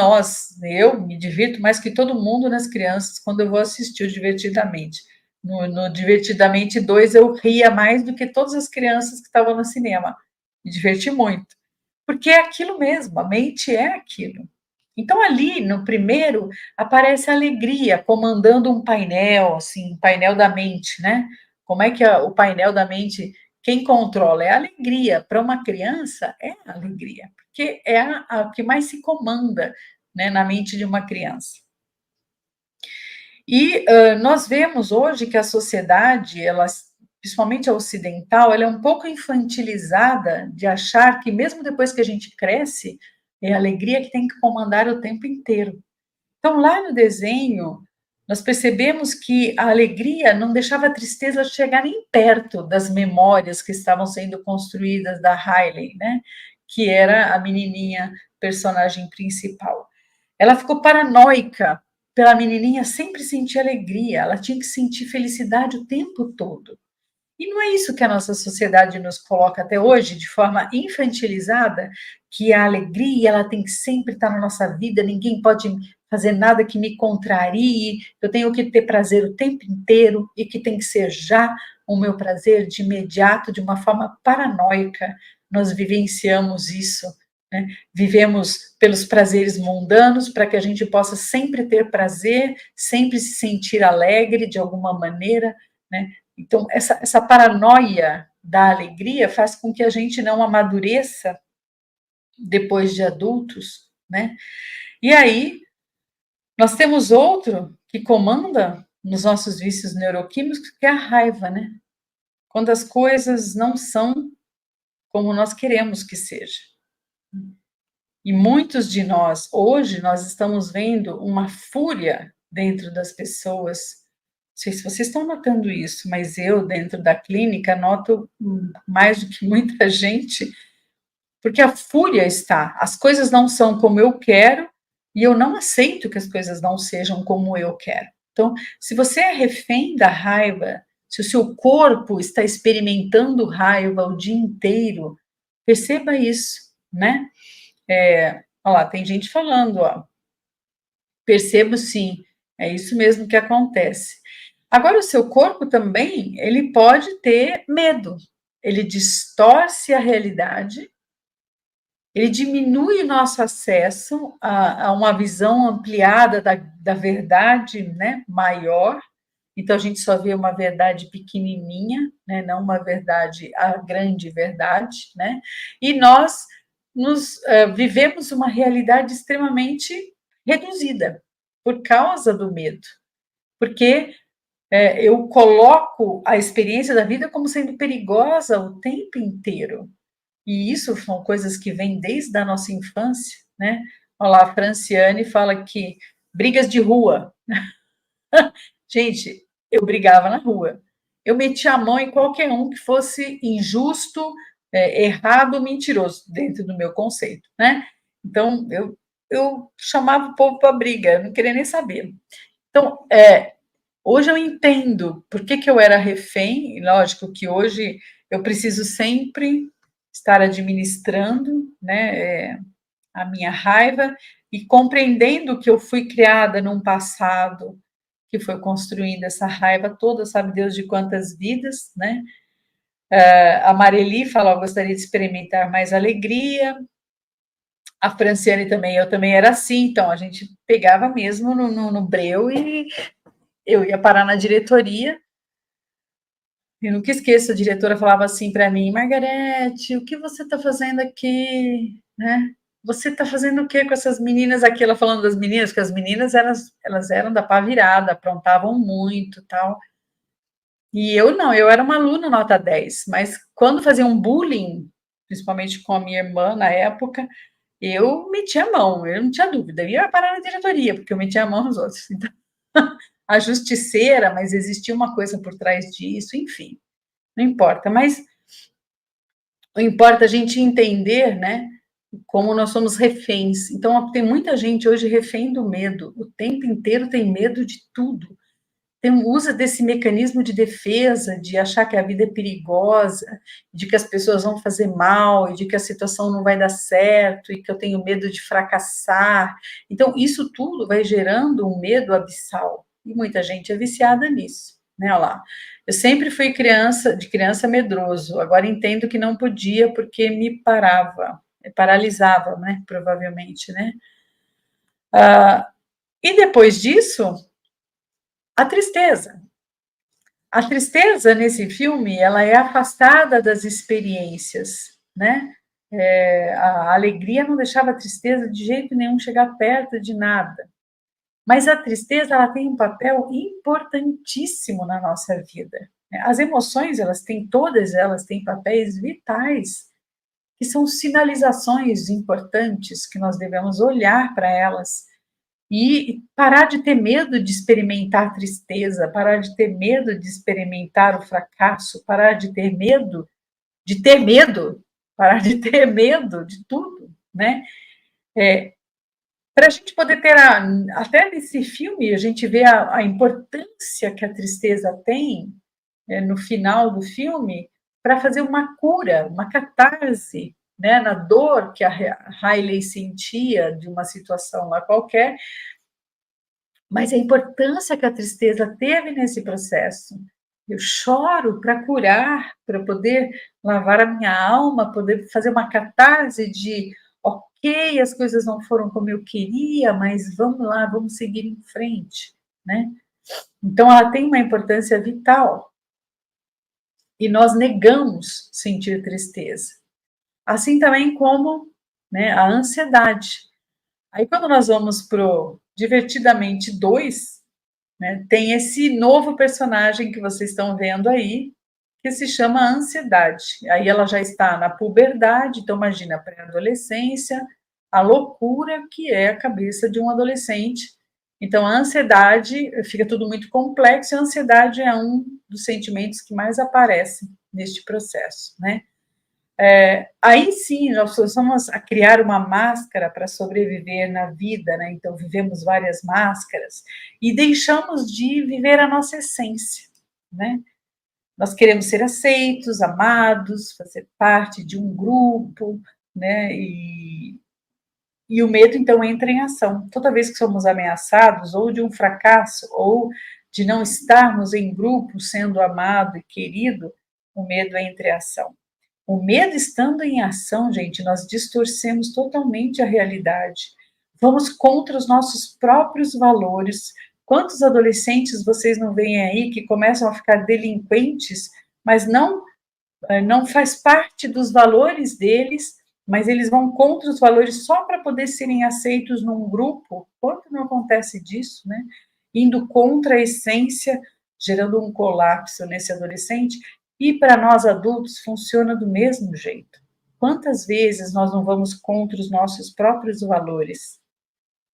eu me divirto mais que todo mundo nas crianças quando eu vou assistir o Divertidamente. No Divertidamente 2 eu ria mais do que todas as crianças que estavam no cinema. Me diverti muito. Porque é aquilo mesmo, a mente é aquilo. Então, ali no primeiro, aparece a alegria comandando um painel, assim, um painel da mente, né? Como é que o painel da mente, quem controla? É a alegria. Para uma criança, é a alegria, porque é a que mais se comanda, né, na mente de uma criança. E nós vemos hoje que a sociedade, ela, principalmente a ocidental, ela é um pouco infantilizada de achar que mesmo depois que a gente cresce, é a alegria que tem que comandar o tempo inteiro. Então, lá no desenho, nós percebemos que a alegria não deixava a tristeza chegar nem perto das memórias que estavam sendo construídas da Riley, né? Que era a menininha personagem principal. Ela ficou paranoica pela menininha sempre sentir alegria, ela tinha que sentir felicidade o tempo todo. E não é isso que a nossa sociedade nos coloca até hoje, de forma infantilizada, que a alegria ela tem que sempre estar na nossa vida, ninguém pode fazer nada que me contrarie, eu tenho que ter prazer o tempo inteiro e que tem que ser já o meu prazer de imediato, de uma forma paranoica. Nós vivenciamos isso, né? Vivemos pelos prazeres mundanos para que a gente possa sempre ter prazer, sempre se sentir alegre de alguma maneira, né? Então, essa paranoia da alegria faz com que a gente não amadureça depois de adultos, né? E aí, nós temos outro que comanda nos nossos vícios neuroquímicos, que é a raiva, né? Quando as coisas não são como nós queremos que seja. E muitos de nós, hoje, nós estamos vendo uma fúria dentro das pessoas. Não sei se vocês estão notando isso, mas eu, dentro da clínica, noto mais do que muita gente, porque a fúria está. As coisas não são como eu quero e eu não aceito que as coisas não sejam como eu quero. Então, se você é refém da raiva, se o seu corpo está experimentando raiva o dia inteiro, perceba isso, né? Olha lá, tem gente falando, ó, percebo sim, é isso mesmo que acontece. Agora, o seu corpo também, ele pode ter medo, ele distorce a realidade, ele diminui o nosso acesso a uma visão ampliada da verdade, né, maior. Então, a gente só vê uma verdade pequenininha, né, não uma verdade, a grande verdade, né? E nós vivemos uma realidade extremamente reduzida por causa do medo, porque eu coloco a experiência da vida como sendo perigosa o tempo inteiro. E isso são coisas que vêm desde a nossa infância, né? Olha lá, a Franciane fala que brigas de rua. Gente, eu brigava na rua. Eu metia a mão em qualquer um que fosse injusto, errado, mentiroso, dentro do meu conceito, né? Então, eu chamava o povo para briga, eu não queria nem saber. Então, hoje eu entendo por que eu era refém, e lógico que hoje eu preciso sempre estar administrando, né, a minha raiva e compreendendo que eu fui criada num passado que foi construindo essa raiva toda, sabe Deus de quantas vidas, né? A Mareli fala, eu gostaria de experimentar mais alegria. A Franciane também, eu também era assim, então a gente pegava mesmo no breu e eu ia parar na diretoria. Eu nunca esqueço, a diretora falava assim para mim, Margarete, o que você está fazendo aqui, né? Você está fazendo o que com essas meninas aqui? Ela falando das meninas, porque as meninas elas eram da pá virada, aprontavam muito, tal. E eu não, eu era uma aluna nota 10, mas quando fazia um bullying, principalmente com a minha irmã na época, eu metia a mão, eu não tinha dúvida, eu ia parar na diretoria, porque eu metia a mão nos outros. Então, a justiceira, mas existia uma coisa por trás disso, enfim, não importa, mas não importa a gente entender, né, como nós somos reféns. Então, tem muita gente hoje refém do medo, o tempo inteiro tem medo de tudo. Usa desse mecanismo de defesa, de achar que a vida é perigosa, de que as pessoas vão fazer mal, e de que a situação não vai dar certo, e que eu tenho medo de fracassar. Então, isso tudo vai gerando um medo abissal, e muita gente é viciada nisso, né? Olha lá. Eu sempre fui de criança medroso, agora entendo que não podia porque me paralisava, né? Provavelmente, né? E depois disso, a tristeza. A tristeza nesse filme, ela é afastada das experiências, né? A alegria não deixava a tristeza de jeito nenhum chegar perto de nada. Mas a tristeza, ela tem um papel importantíssimo na nossa vida. As emoções, todas elas têm papéis vitais, que são sinalizações importantes que nós devemos olhar para elas e parar de ter medo de experimentar tristeza, parar de ter medo de experimentar o fracasso, parar de ter medo de ter medo, parar de ter medo de tudo, né? Para a gente poder ter, até nesse filme, a gente vê a importância que a tristeza tem, no final do filme, para fazer uma cura, uma catarse, né, na dor que a Riley sentia de uma situação lá qualquer, mas a importância que a tristeza teve nesse processo. Eu choro para curar, para poder lavar a minha alma, poder fazer uma catarse de, ok, as coisas não foram como eu queria, mas vamos lá, vamos seguir em frente, né? Então, ela tem uma importância vital. E nós negamos sentir tristeza. Assim também como, né, a ansiedade. Aí, quando nós vamos pro Divertidamente 2, né, tem esse novo personagem que vocês estão vendo aí, que se chama ansiedade. Aí ela já está na puberdade, então imagina a pré-adolescência, a loucura que é a cabeça de um adolescente. Então a ansiedade, fica tudo muito complexo, e a ansiedade é um dos sentimentos que mais aparecem neste processo, né? Aí sim, nós começamos a criar uma máscara para sobreviver na vida, né? Então, vivemos várias máscaras e deixamos de viver a nossa essência, né? Nós queremos ser aceitos, amados, fazer parte de um grupo, né? E o medo, então, entra em ação. Toda vez que somos ameaçados, ou de um fracasso, ou de não estarmos em grupo, sendo amado e querido, o medo entra em ação. O medo estando em ação, gente, nós distorcemos totalmente a realidade. Vamos contra os nossos próprios valores. Quantos adolescentes vocês não veem aí que começam a ficar delinquentes, mas não faz parte dos valores deles, mas eles vão contra os valores só para poder serem aceitos num grupo? Quanto não acontece disso, né? Indo contra a essência, gerando um colapso nesse adolescente. E para nós adultos funciona do mesmo jeito. Quantas vezes nós não vamos contra os nossos próprios valores,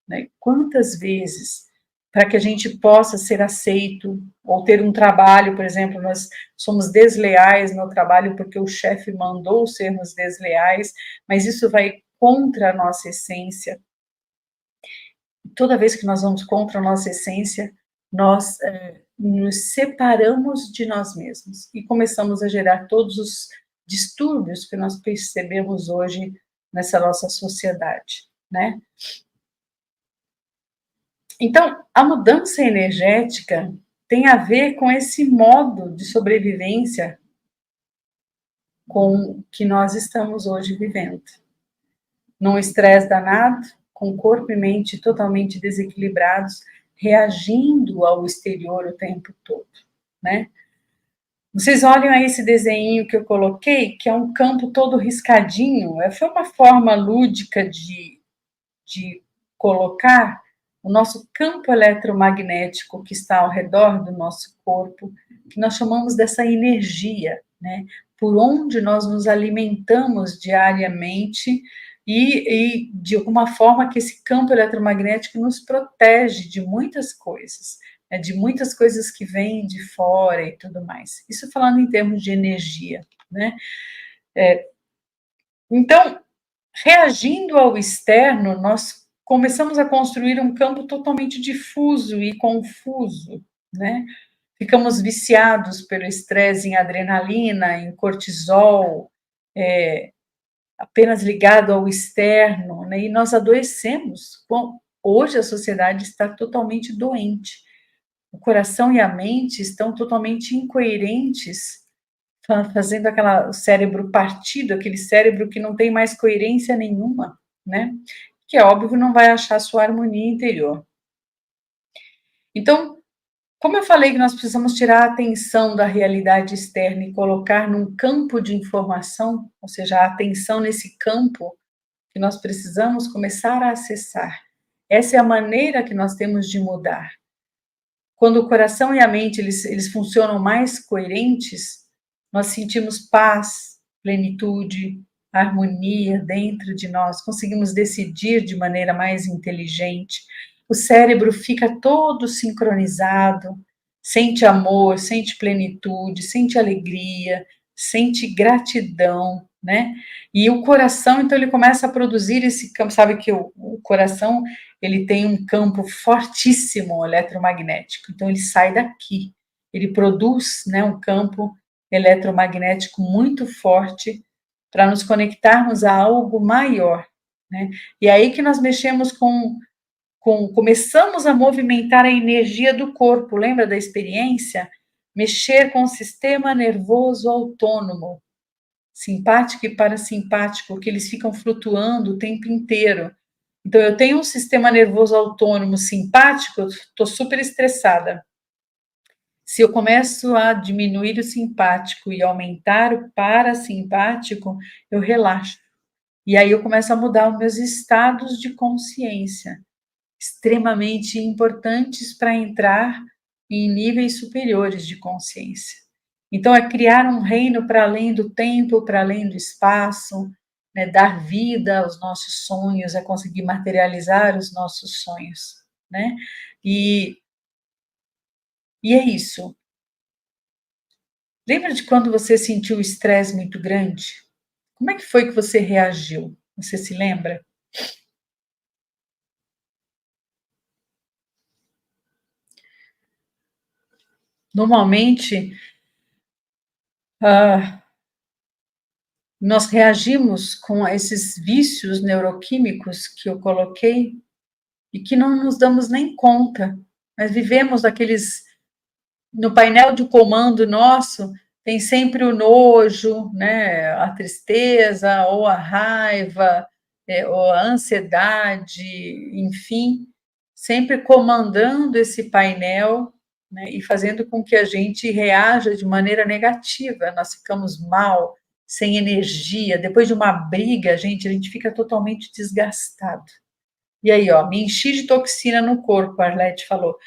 né? Quantas vezes, para que a gente possa ser aceito, ou ter um trabalho, por exemplo, nós somos desleais no trabalho porque o chefe mandou sermos desleais, mas isso vai contra a nossa essência. Toda vez que nós vamos contra a nossa essência, nós nos separamos de nós mesmos e começamos a gerar todos os distúrbios que nós percebemos hoje nessa nossa sociedade, né? Então, a mudança energética tem a ver com esse modo de sobrevivência com que nós estamos hoje vivendo. Num estresse danado, com corpo e mente totalmente desequilibrados, reagindo ao exterior o tempo todo, né? Vocês olham aí esse desenho que eu coloquei, que é um campo todo riscadinho, foi uma forma lúdica de colocar o nosso campo eletromagnético que está ao redor do nosso corpo, que nós chamamos dessa energia, né? Por onde nós nos alimentamos diariamente e de alguma forma que esse campo eletromagnético nos protege de muitas coisas, de muitas coisas que vêm de fora e tudo mais. Isso falando em termos de energia, né? Então, reagindo ao externo, nós começamos a construir um campo totalmente difuso e confuso, né? Ficamos viciados pelo estresse em adrenalina, em cortisol, apenas ligado ao externo, né? E nós adoecemos. Hoje a sociedade está totalmente doente. O coração e a mente estão totalmente incoerentes, fazendo o cérebro partido, aquele cérebro que não tem mais coerência nenhuma, né? Que é óbvio não vai achar sua harmonia interior. Então, como eu falei que nós precisamos tirar a atenção da realidade externa e colocar num campo de informação, ou seja, a atenção nesse campo que nós precisamos começar a acessar. Essa é a maneira que nós temos de mudar. Quando o coração e a mente eles funcionam mais coerentes, nós sentimos paz, plenitude, harmonia dentro de nós, conseguimos decidir de maneira mais inteligente, o cérebro fica todo sincronizado, sente amor, sente plenitude, sente alegria, sente gratidão, né? E o coração, então, ele começa a produzir esse campo, sabe que o coração, ele tem um campo fortíssimo eletromagnético, então ele sai daqui, ele produz, né, um campo eletromagnético muito forte para nos conectarmos a algo maior, né? E aí que nós mexemos começamos a movimentar a energia do corpo, lembra da experiência? Mexer com o sistema nervoso autônomo, simpático e parasimpático, que eles ficam flutuando o tempo inteiro. Então, eu tenho um sistema nervoso autônomo simpático, eu estou super estressada. Se eu começo a diminuir o simpático e aumentar o parasimpático, eu relaxo. E aí eu começo a mudar os meus estados de consciência, extremamente importantes para entrar em níveis superiores de consciência. Então, é criar um reino para além do tempo, para além do espaço, né? Dar vida aos nossos sonhos, é conseguir materializar os nossos sonhos, né? E é isso. Lembra de quando você sentiu o estresse muito grande? Como é que foi que você reagiu? Você se lembra? Normalmente, ah, nós reagimos com esses vícios neuroquímicos que eu coloquei e que não nos damos nem conta. Nós vivemos aqueles. No painel de comando nosso, tem sempre o nojo, né? A tristeza, ou a raiva, ou a ansiedade, enfim, sempre comandando esse painel, né? E fazendo com que a gente reaja de maneira negativa. Nós ficamos mal, sem energia. Depois de uma briga, a gente fica totalmente desgastado. E aí, ó, me enchi de toxina no corpo, a Arlete falou,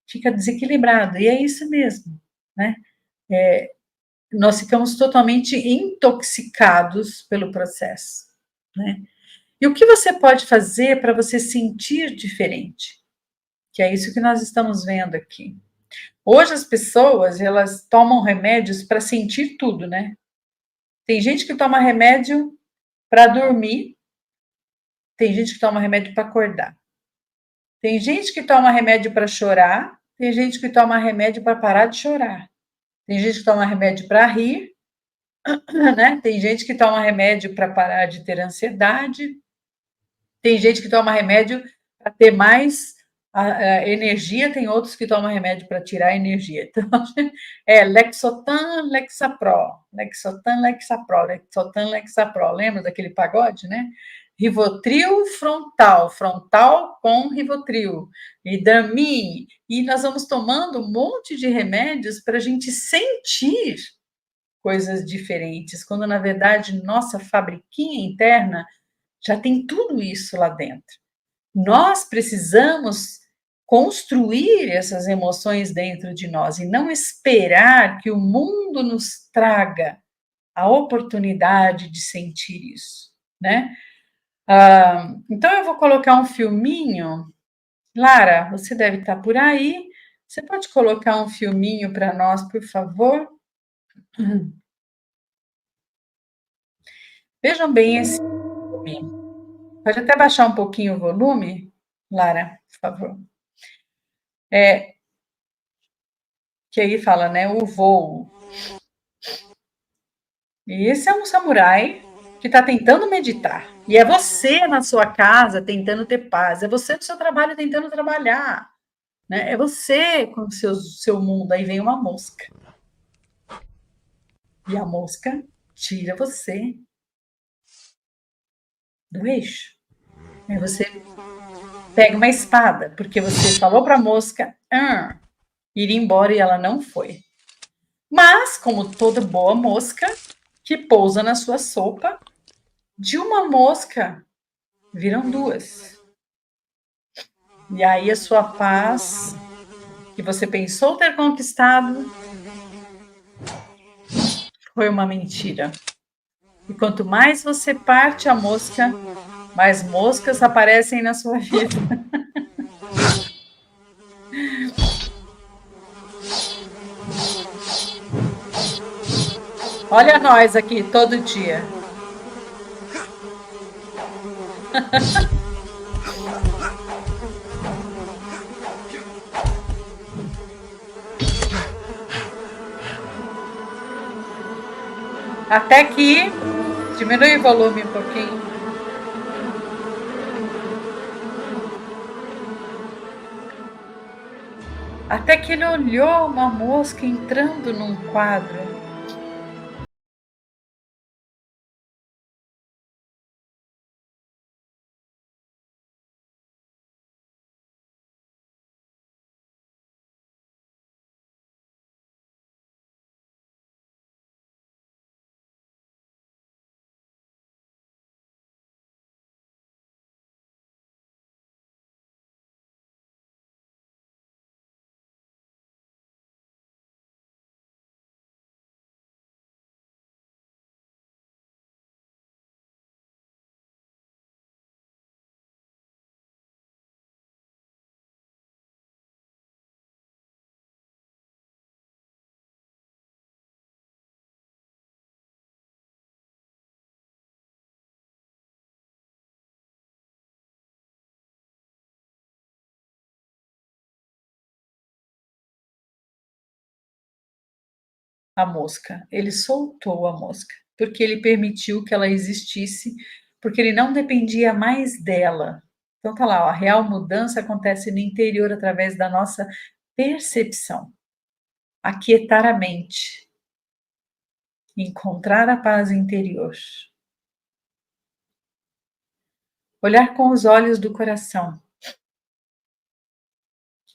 fica desequilibrado, e é isso mesmo, né? Nós ficamos totalmente intoxicados pelo processo, né? E o que você pode fazer para você sentir diferente? Que é isso que nós estamos vendo aqui. Hoje as pessoas, elas tomam remédios para sentir tudo, né? Tem gente que toma remédio para dormir, tem gente que toma remédio para acordar. Tem gente que toma remédio para chorar, tem gente que toma remédio para parar de chorar. Tem gente que toma remédio para rir, né? Tem gente que toma remédio para parar de ter ansiedade. Tem gente que toma remédio para ter mais energia, tem outros que tomam remédio para tirar a energia. Então, Lexotan, Lexapro, Lexotan, Lexapro, Lexotan, Lexapro. Lembra daquele pagode, né? Rivotril frontal, frontal com Rivotril, e Dramin. E nós vamos tomando um monte de remédios para a gente sentir coisas diferentes, quando na verdade nossa fabriquinha interna já tem tudo isso lá dentro. Nós precisamos construir essas emoções dentro de nós e não esperar que o mundo nos traga a oportunidade de sentir isso, né? Então eu vou colocar um filminho. Lara, você deve estar por aí. Você pode colocar um filminho para nós, por favor? Vejam bem esse filme. Pode até baixar um pouquinho o volume, Lara, por favor. Que aí fala, né, o voo. E esse é um samurai que está tentando meditar. E é você na sua casa tentando ter paz. É você no seu trabalho tentando trabalhar. Né? É você com o seu mundo. Aí vem uma mosca. E a mosca tira você do eixo. Aí você pega uma espada, porque você falou para a mosca ir embora e ela não foi. Mas, como toda boa mosca que pousa na sua sopa, de uma mosca viram duas. E aí a sua paz, que você pensou ter conquistado, foi uma mentira. E quanto mais você parte a mosca, mais moscas aparecem na sua vida. Olha nós aqui todo dia. Até que diminui o volume um pouquinho. Até que ele olhou uma mosca entrando num quadro. A mosca. Ele soltou a mosca, porque ele permitiu que ela existisse, porque ele não dependia mais dela. Então tá lá, ó, a real mudança acontece no interior através da nossa percepção. Aquietar a mente, encontrar a paz interior. Olhar com os olhos do coração.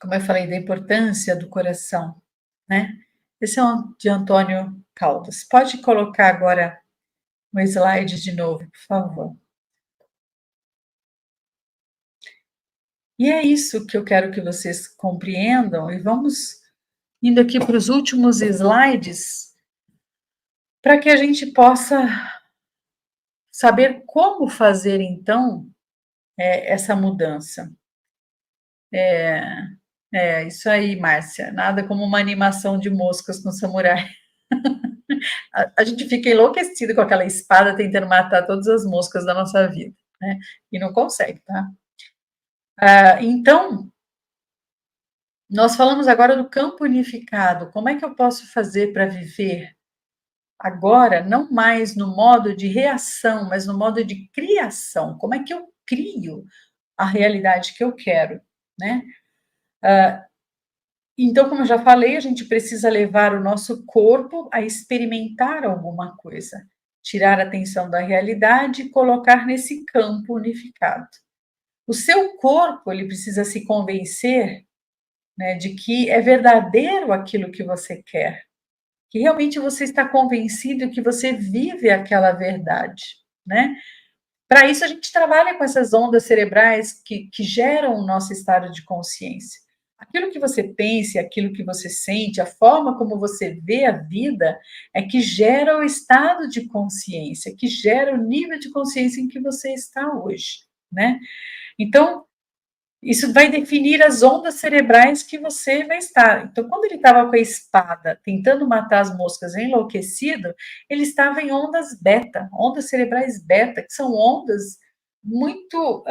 Como eu falei da importância do coração, né? Esse é um de Antônio Caldas. Pode colocar agora o slide de novo, por favor. E é isso que eu quero que vocês compreendam, e vamos indo aqui para os últimos slides, para que a gente possa saber como fazer, então, essa mudança. Isso aí, Márcia, nada como uma animação de moscas com samurai. A gente fica enlouquecido com aquela espada tentando matar todas as moscas da nossa vida, né? E não consegue, tá? Então, nós falamos agora do campo unificado. Como é que eu posso fazer para viver agora, não mais no modo de reação, mas no modo de criação? Como é que eu crio a realidade que eu quero, né? Então, como eu já falei, a gente precisa levar o nosso corpo a experimentar alguma coisa, tirar a atenção da realidade e colocar nesse campo unificado. O seu corpo, ele precisa se convencer, né, de que é verdadeiro aquilo que você quer, que realmente você está convencido que você vive aquela verdade, né? Para isso, a gente trabalha com essas ondas cerebrais que geram o nosso estado de consciência. Aquilo que você pensa, aquilo que você sente, a forma como você vê a vida, é que gera o estado de consciência, que gera o nível de consciência em que você está hoje, né? Então, Isso vai definir as ondas cerebrais que você vai estar. Então, quando ele estava com a espada tentando matar as moscas enlouquecido, ele estava em ondas beta, ondas cerebrais beta, que são ondas muito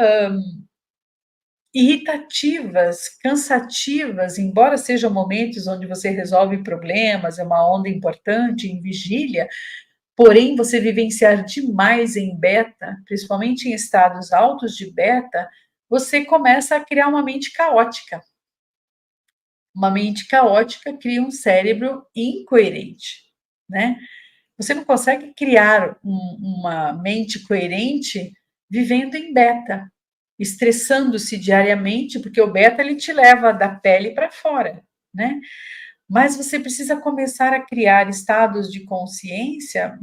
irritativas, cansativas, embora sejam momentos onde você resolve problemas, é uma onda importante em vigília, porém você vivenciar demais em beta, principalmente em estados altos de beta, você começa a criar uma mente caótica. Uma mente caótica cria um cérebro incoerente, né? Você não consegue criar uma mente coerente vivendo em beta, estressando-se diariamente, porque o beta ele te leva da pele para fora, né? Mas você precisa começar a criar estados de consciência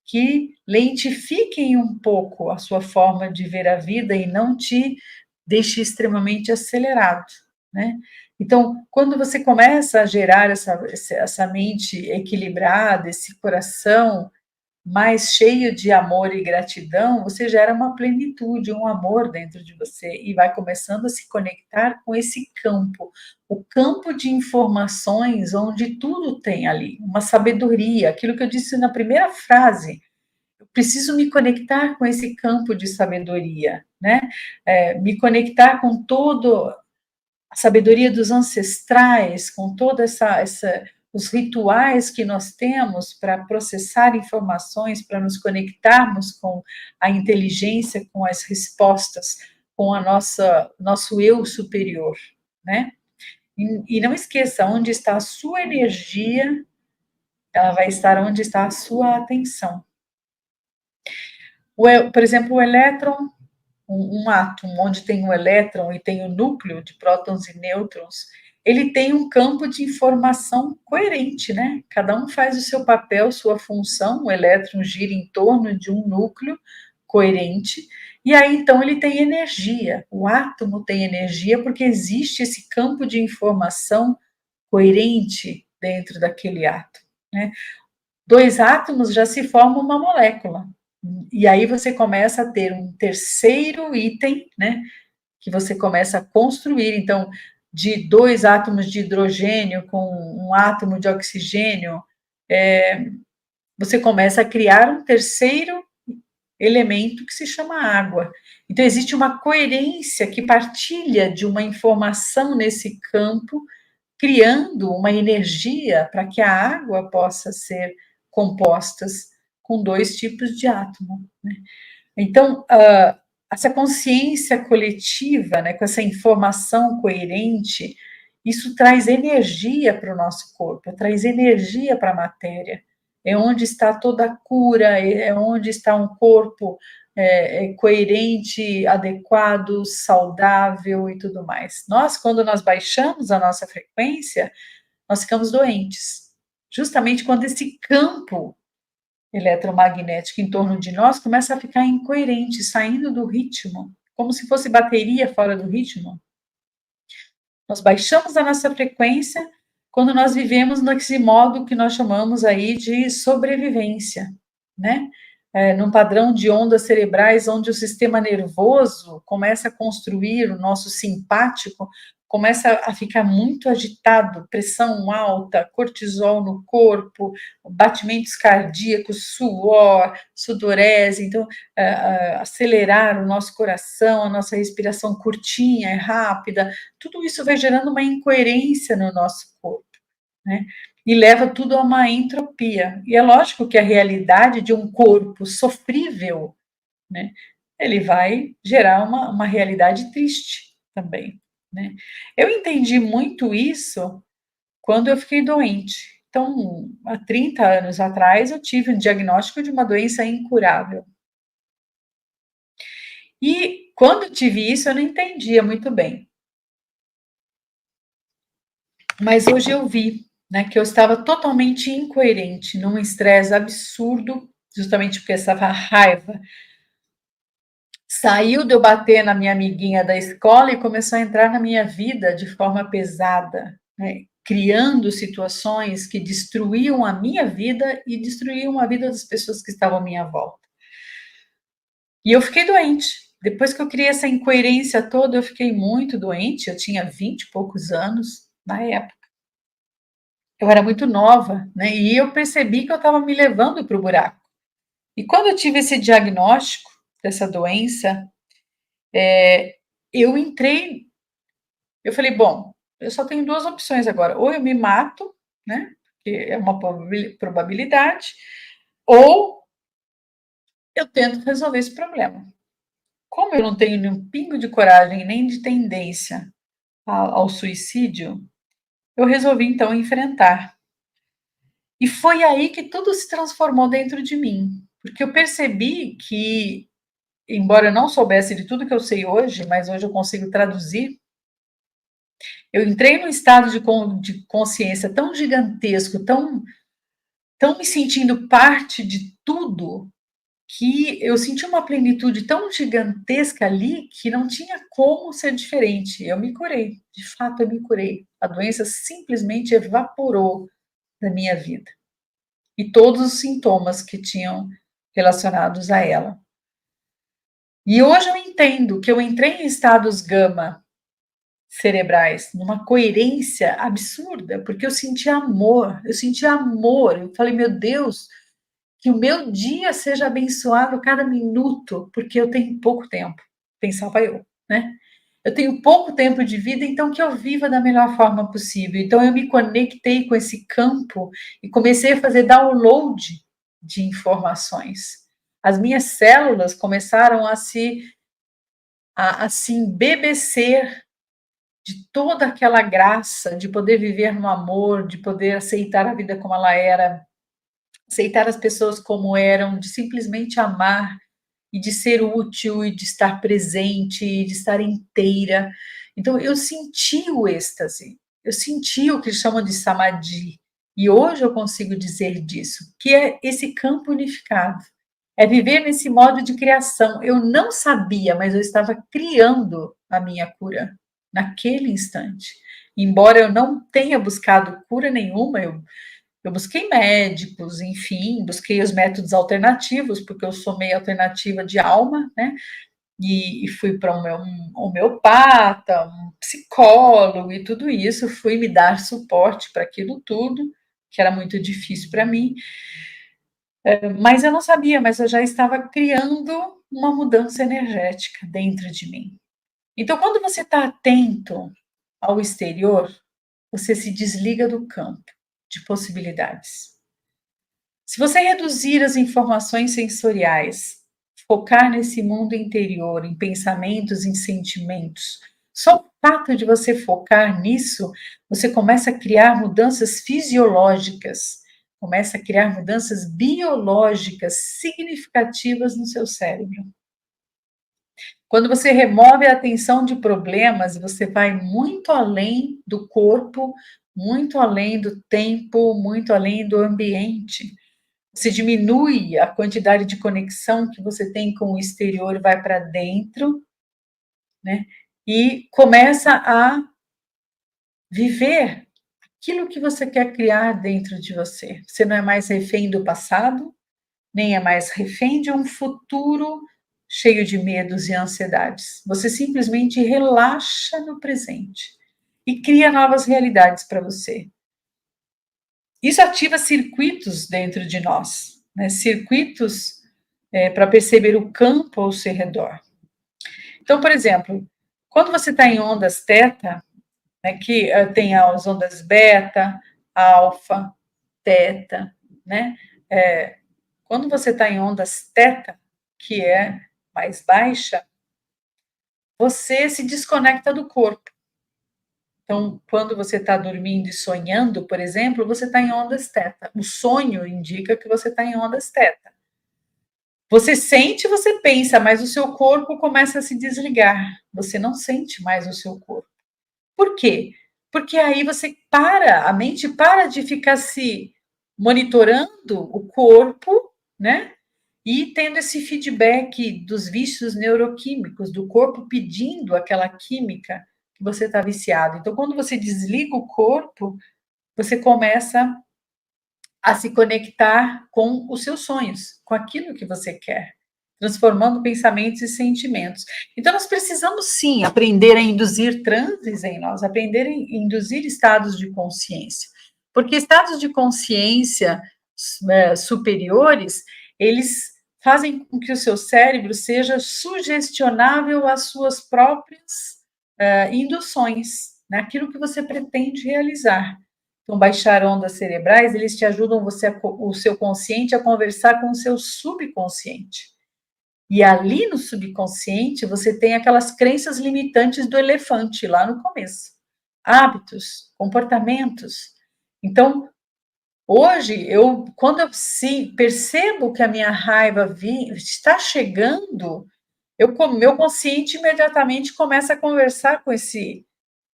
que lentifiquem um pouco a sua forma de ver a vida e não te deixe extremamente acelerado, né? Então, quando você começa a gerar essa mente equilibrada, esse coração mais cheio de amor e gratidão, você gera uma plenitude, um amor dentro de você e vai começando a se conectar com esse campo, o campo de informações onde tudo tem ali, uma sabedoria, aquilo que eu disse na primeira frase. Eu preciso me conectar com esse campo de sabedoria, né? Me conectar com todo a sabedoria dos ancestrais, com toda os rituais que nós temos para processar informações, para nos conectarmos com a inteligência, com as respostas, com a nosso eu superior, né? E não esqueça, onde está a sua energia, ela vai estar onde está a sua atenção. Por exemplo, o elétron, um átomo onde tem um elétron e tem o núcleo de prótons e nêutrons, ele tem um campo de informação coerente, né? Cada um faz o seu papel, sua função, o elétron gira em torno de um núcleo coerente, e aí então ele tem energia, o átomo tem energia porque existe esse campo de informação coerente dentro daquele átomo, né? Dois átomos já se forma uma molécula. E aí você começa a ter um terceiro item, né? Que você começa a construir. Então, de dois átomos de hidrogênio com um átomo de oxigênio, você começa a criar um terceiro elemento que se chama água. Então, existe uma coerência que partilha de uma informação nesse campo, criando uma energia para que a água possa ser compostas com dois tipos de átomo, né? Então, essa consciência coletiva, né, com essa informação coerente, isso traz energia para o nosso corpo, traz energia para a matéria. É onde está toda a cura, é onde está um corpo coerente, adequado, saudável e tudo mais. Nós, quando nós baixamos a nossa frequência, nós ficamos doentes. Justamente quando esse campo eletromagnético em torno de nós começa a ficar incoerente, saindo do ritmo, como se fosse bateria fora do ritmo. Nós baixamos a nossa frequência quando nós vivemos nesse modo que nós chamamos aí de sobrevivência, né? Num padrão de ondas cerebrais onde o sistema nervoso começa a construir o nosso simpático, começa a ficar muito agitado, pressão alta, cortisol no corpo, batimentos cardíacos, suor, sudorese, então acelerar o nosso coração, a nossa respiração curtinha e rápida, tudo isso vai gerando uma incoerência no nosso corpo, né? E leva tudo a uma entropia. E é lógico que a realidade de um corpo sofrível, né, ele vai gerar uma realidade triste também, né? Eu entendi muito isso quando eu fiquei doente. Então, há 30 anos atrás, eu tive um diagnóstico de uma doença incurável. E quando tive isso, eu não entendia muito bem. Mas hoje eu vi, né, que eu estava totalmente incoerente, num estresse absurdo, justamente porque essa raiva saiu de eu bater na minha amiguinha da escola e começou a entrar na minha vida de forma pesada, né, criando situações que destruíam a minha vida e destruíam a vida das pessoas que estavam à minha volta. E eu fiquei doente. Depois que eu criei essa incoerência toda, eu fiquei muito doente. Eu tinha 20 e poucos anos na época. Eu era muito nova, né? E eu percebi que eu estava me levando para o buraco. E quando eu tive esse diagnóstico dessa doença, eu entrei, eu falei, bom, eu só tenho duas opções agora, ou eu me mato, né, que é uma probabilidade, ou eu tento resolver esse problema. Como eu não tenho nenhum pingo de coragem nem de tendência ao suicídio, eu resolvi então enfrentar. E foi aí que tudo se transformou dentro de mim, porque eu percebi que, embora eu não soubesse de tudo que eu sei hoje, mas hoje eu consigo traduzir. Eu entrei num estado de consciência tão gigantesco, tão me sentindo parte de tudo, que eu senti uma plenitude tão gigantesca ali que não tinha como ser diferente. Eu me curei, de fato eu me curei. A doença simplesmente evaporou da minha vida. E todos os sintomas que tinham relacionados a ela. E hoje eu entendo que eu entrei em estados gama cerebrais, numa coerência absurda, porque eu senti amor, eu falei, meu Deus, que o meu dia seja abençoado cada minuto, porque eu tenho pouco tempo, pensava eu, né? Eu tenho pouco tempo de vida, então que eu viva da melhor forma possível. Então eu me conectei com esse campo e comecei a fazer download de informações. As minhas células começaram a se embebecer de toda aquela graça de poder viver no amor, de poder aceitar a vida como ela era, aceitar as pessoas como eram, de simplesmente amar e de ser útil e de estar presente, e de estar inteira. Então eu senti o êxtase, eu senti o que eles chamam de samadhi. E hoje eu consigo dizer disso, que é esse campo unificado. É viver nesse modo de criação. Eu não sabia, mas eu estava criando a minha cura naquele instante. Embora eu não tenha buscado cura nenhuma, eu busquei médicos, enfim, busquei os métodos alternativos, porque eu sou meio alternativa de alma, né? E fui para um homeopata, um psicólogo e tudo isso, fui me dar suporte para aquilo tudo, que era muito difícil para mim. Mas eu não sabia, mas eu já estava criando uma mudança energética dentro de mim. Então, quando você está atento ao exterior, você se desliga do campo de possibilidades. Se você reduzir as informações sensoriais, focar nesse mundo interior, em pensamentos, em sentimentos, só o fato de você focar nisso, você começa a criar mudanças fisiológicas, começa a criar mudanças biológicas significativas no seu cérebro. Quando você remove a atenção de problemas, você vai muito além do corpo, muito além do tempo, muito além do ambiente. Você diminui a quantidade de conexão que você tem com o exterior, vai para dentro, né? E começa a viver aquilo que você quer criar dentro de você. Você não é mais refém do passado, nem é mais refém de um futuro cheio de medos e ansiedades. Você simplesmente relaxa no presente e cria novas realidades para você. Isso ativa circuitos dentro de nós, né? Circuitos para perceber o campo ao seu redor. Então, por exemplo, quando você está em ondas teta, né, que tem as ondas beta, alfa, teta, né? Quando você está em ondas teta, que é mais baixa, você se desconecta do corpo. Então, quando você está dormindo e sonhando, por exemplo, você está em ondas teta. O sonho indica que você está em ondas teta. Você sente, você pensa, mas o seu corpo começa a se desligar. Você não sente mais o seu corpo. Por quê? Porque aí você para, a mente para de ficar se monitorando o corpo, né? E tendo esse feedback dos vícios neuroquímicos, do corpo pedindo aquela química que você está viciado. Então, quando você desliga o corpo, você começa a se conectar com os seus sonhos, com aquilo que você quer. transformando pensamentos e sentimentos. Então, nós precisamos, sim, aprender a induzir transes em nós, aprender a induzir estados de consciência. Porque estados de consciência superiores, eles fazem com que o seu cérebro seja sugestionável às suas próprias induções, naquilo que você pretende realizar. Então, baixar ondas cerebrais, eles te ajudam o seu consciente a conversar com o seu subconsciente. E ali no subconsciente, você tem aquelas crenças limitantes do elefante lá no começo. Hábitos, comportamentos. Então, hoje, quando eu percebo que a minha raiva está chegando, meu consciente imediatamente começa a conversar com esse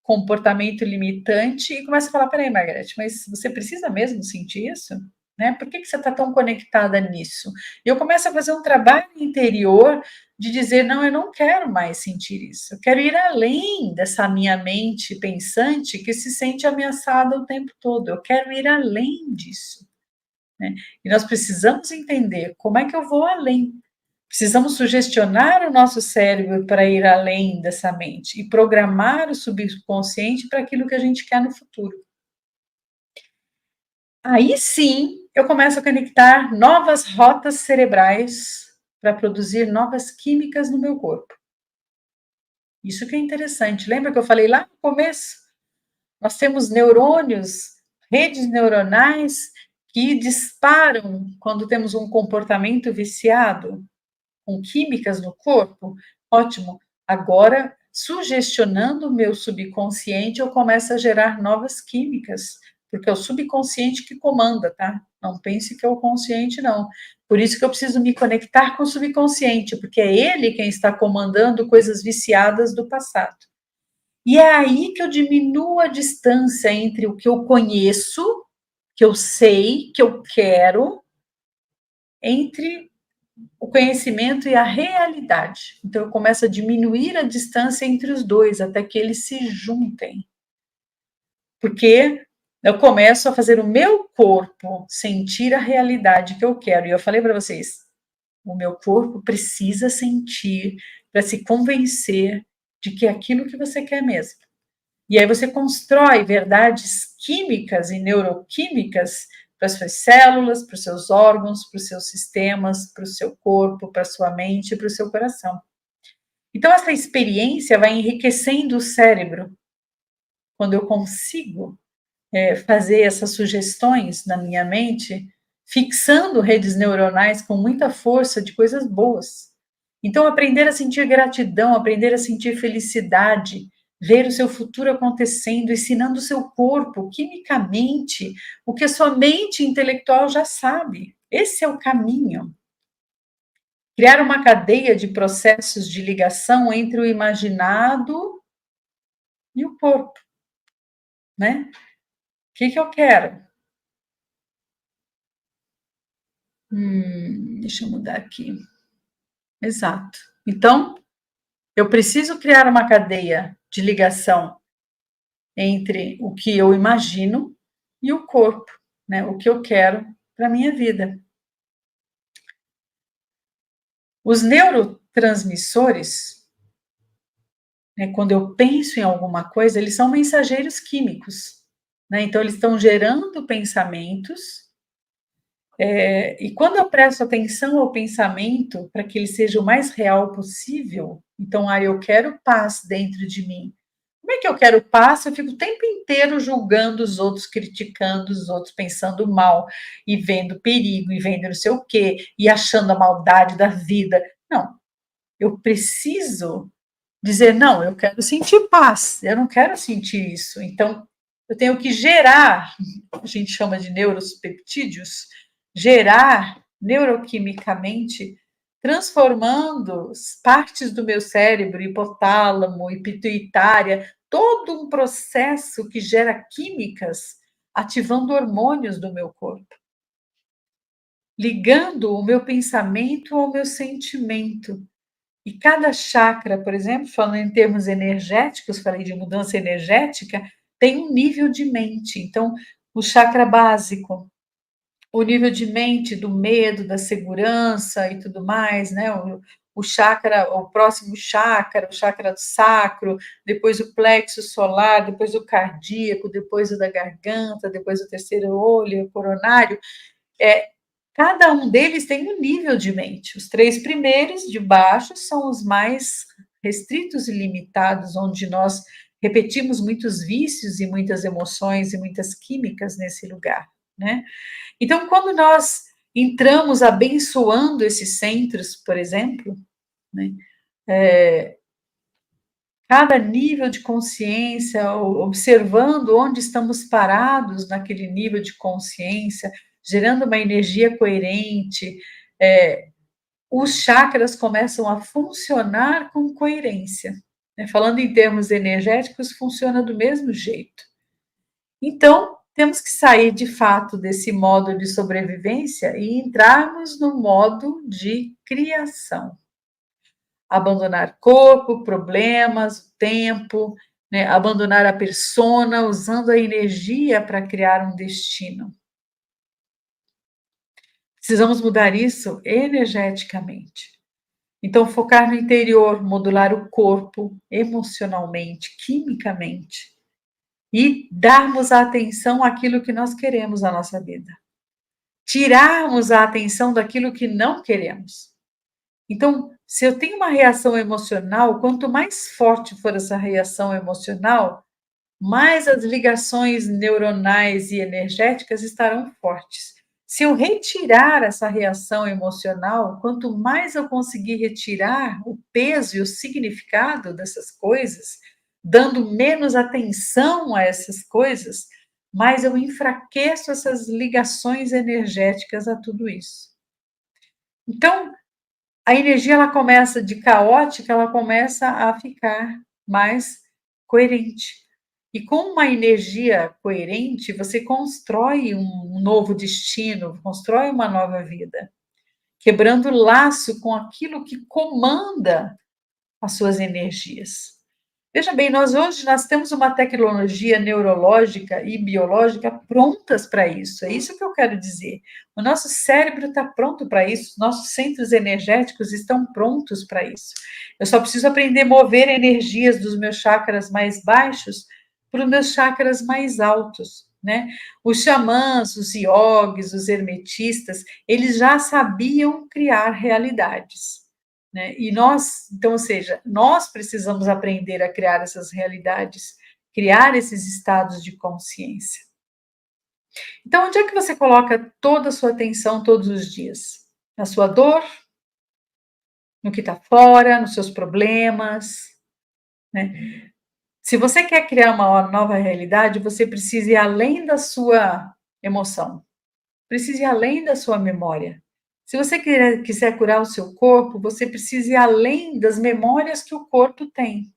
comportamento limitante e começa a falar: peraí, Margarete, mas você precisa mesmo sentir isso? Né? Por que você está tão conectada nisso? E eu começo a fazer um trabalho interior de dizer: não, eu não quero mais sentir isso. Eu quero ir além dessa minha mente pensante que se sente ameaçada o tempo todo. Eu quero ir além disso. Né? E nós precisamos entender como é que eu vou além. Precisamos sugestionar o nosso cérebro para ir além dessa mente e programar o subconsciente para aquilo que a gente quer no futuro. Aí sim, eu começo a conectar novas rotas cerebrais para produzir novas químicas no meu corpo. Isso que é interessante. Lembra que eu falei lá no começo? Nós temos neurônios, redes neuronais que disparam quando temos um comportamento viciado, com químicas no corpo. Ótimo. Agora, sugestionando o meu subconsciente, eu começo a gerar novas químicas, porque é o subconsciente que comanda, tá? Não pense que é o consciente, não. Por isso que eu preciso me conectar com o subconsciente, porque é ele quem está comandando coisas viciadas do passado. E é aí que eu diminuo a distância entre o que eu conheço, que eu sei, que eu quero, entre o conhecimento e a realidade. Então, eu começo a diminuir a distância entre os dois, até que eles se juntem. Porque eu começo a fazer o meu corpo sentir a realidade que eu quero. E eu falei para vocês, o meu corpo precisa sentir para se convencer de que é aquilo que você quer mesmo. E aí você constrói verdades químicas e neuroquímicas para as suas células, para os seus órgãos, para os seus sistemas, para o seu corpo, para a sua mente, para o seu coração. Então, essa experiência vai enriquecendo o cérebro quando eu consigo fazer essas sugestões na minha mente, fixando redes neuronais com muita força de coisas boas. Então, aprender a sentir gratidão, aprender a sentir felicidade, ver o seu futuro acontecendo, ensinando o seu corpo, quimicamente, o que a sua mente intelectual já sabe. Esse é o caminho. Criar uma cadeia de processos de ligação entre o imaginado e o corpo, né? O que eu quero? Deixa eu mudar aqui. Exato. Então, eu preciso criar uma cadeia de ligação entre o que eu imagino e o corpo, né? O que eu quero para a minha vida. Os neurotransmissores, né, quando eu penso em alguma coisa, eles são mensageiros químicos, né? Então, eles estão gerando pensamentos. E quando eu presto atenção ao pensamento para que ele seja o mais real possível, então, eu quero paz dentro de mim. Como é que eu quero paz? Eu fico o tempo inteiro julgando os outros, criticando os outros, pensando mal, e vendo perigo, e vendo não sei o quê, e achando a maldade da vida. Não, eu preciso dizer, não, eu quero sentir paz, eu não quero sentir isso. Então, eu tenho que gerar, a gente chama de neuropeptídeos, gerar neuroquimicamente, transformando partes do meu cérebro, hipotálamo e pituitária, todo um processo que gera químicas, ativando hormônios do meu corpo, ligando o meu pensamento ao meu sentimento. E cada chakra, por exemplo, falando em termos energéticos, falei de mudança energética, tem um nível de mente. Então, o chakra básico, o nível de mente do medo, da segurança e tudo mais, né? O chakra, o próximo chakra, o chakra do sacro, depois o plexo solar, depois o cardíaco, depois o da garganta, depois o terceiro olho, o coronário. Cada um deles tem um nível de mente. Os três primeiros, de baixo, são os mais restritos e limitados, onde nós repetimos muitos vícios e muitas emoções e muitas químicas nesse lugar, né? Então, quando nós entramos abençoando esses centros, por exemplo, né, cada nível de consciência, observando onde estamos parados naquele nível de consciência, gerando uma energia coerente, os chakras começam a funcionar com coerência. Né? Falando em termos energéticos, funciona do mesmo jeito. Então, temos que sair de fato desse modo de sobrevivência e entrarmos no modo de criação. Abandonar corpo, problemas, tempo, né? Abandonar a persona, usando a energia para criar um destino. Precisamos mudar isso energeticamente. Então, focar no interior, modular o corpo emocionalmente, quimicamente, e darmos a atenção àquilo que nós queremos na nossa vida. Tirarmos a atenção daquilo que não queremos. Então, se eu tenho uma reação emocional, quanto mais forte for essa reação emocional, mais as ligações neuronais e energéticas estarão fortes. Se eu retirar essa reação emocional, quanto mais eu conseguir retirar o peso e o significado dessas coisas, dando menos atenção a essas coisas, mais eu enfraqueço essas ligações energéticas a tudo isso. Então, a energia ela começa de caótica, ela começa a ficar mais coerente. E com uma energia coerente, você constrói um novo destino, constrói uma nova vida, quebrando laço com aquilo que comanda as suas energias. Veja bem, nós temos uma tecnologia neurológica e biológica prontas para isso. É isso que eu quero dizer. O nosso cérebro está pronto para isso, nossos centros energéticos estão prontos para isso. Eu só preciso aprender a mover energias dos meus chakras mais baixos para os meus chakras mais altos, né? Os xamãs, os iogues, os hermetistas, eles já sabiam criar realidades. Né? E nós, então, ou seja, nós precisamos aprender a criar essas realidades, criar esses estados de consciência. Então, onde é que você coloca toda a sua atenção todos os dias? Na sua dor? No que está fora? Nos seus problemas? Né? Se você quer criar uma nova realidade, você precisa ir além da sua emoção, precisa ir além da sua memória. Se você quiser curar o seu corpo, você precisa ir além das memórias que o corpo tem.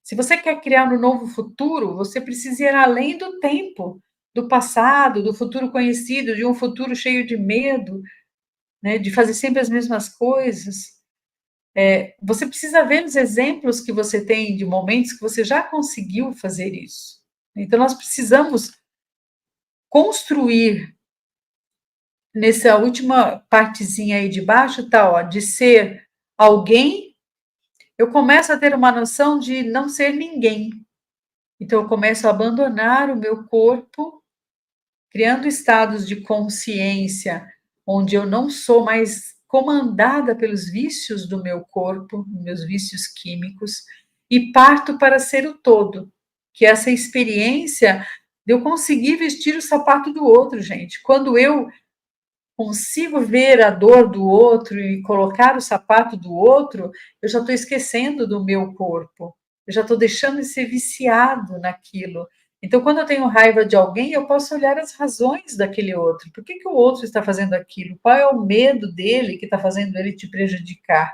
Se você quer criar um novo futuro, você precisa ir além do tempo, do passado, do futuro conhecido, de um futuro cheio de medo, né, de fazer sempre as mesmas coisas. Você precisa ver os exemplos que você tem de momentos que você já conseguiu fazer isso. Então, nós precisamos construir nessa última partezinha aí de baixo, tá, ó, de ser alguém, eu começo a ter uma noção de não ser ninguém. Então, eu começo a abandonar o meu corpo, criando estados de consciência, onde eu não sou mais comandada pelos vícios do meu corpo, meus vícios químicos, e parto para ser o todo, que é essa experiência de eu conseguir vestir o sapato do outro, gente. Quando eu consigo ver a dor do outro e colocar o sapato do outro, eu já estou esquecendo do meu corpo, eu já estou deixando de ser viciado naquilo. Então, quando eu tenho raiva de alguém, eu posso olhar as razões daquele outro. Por que o outro está fazendo aquilo? Qual é o medo dele que está fazendo ele te prejudicar?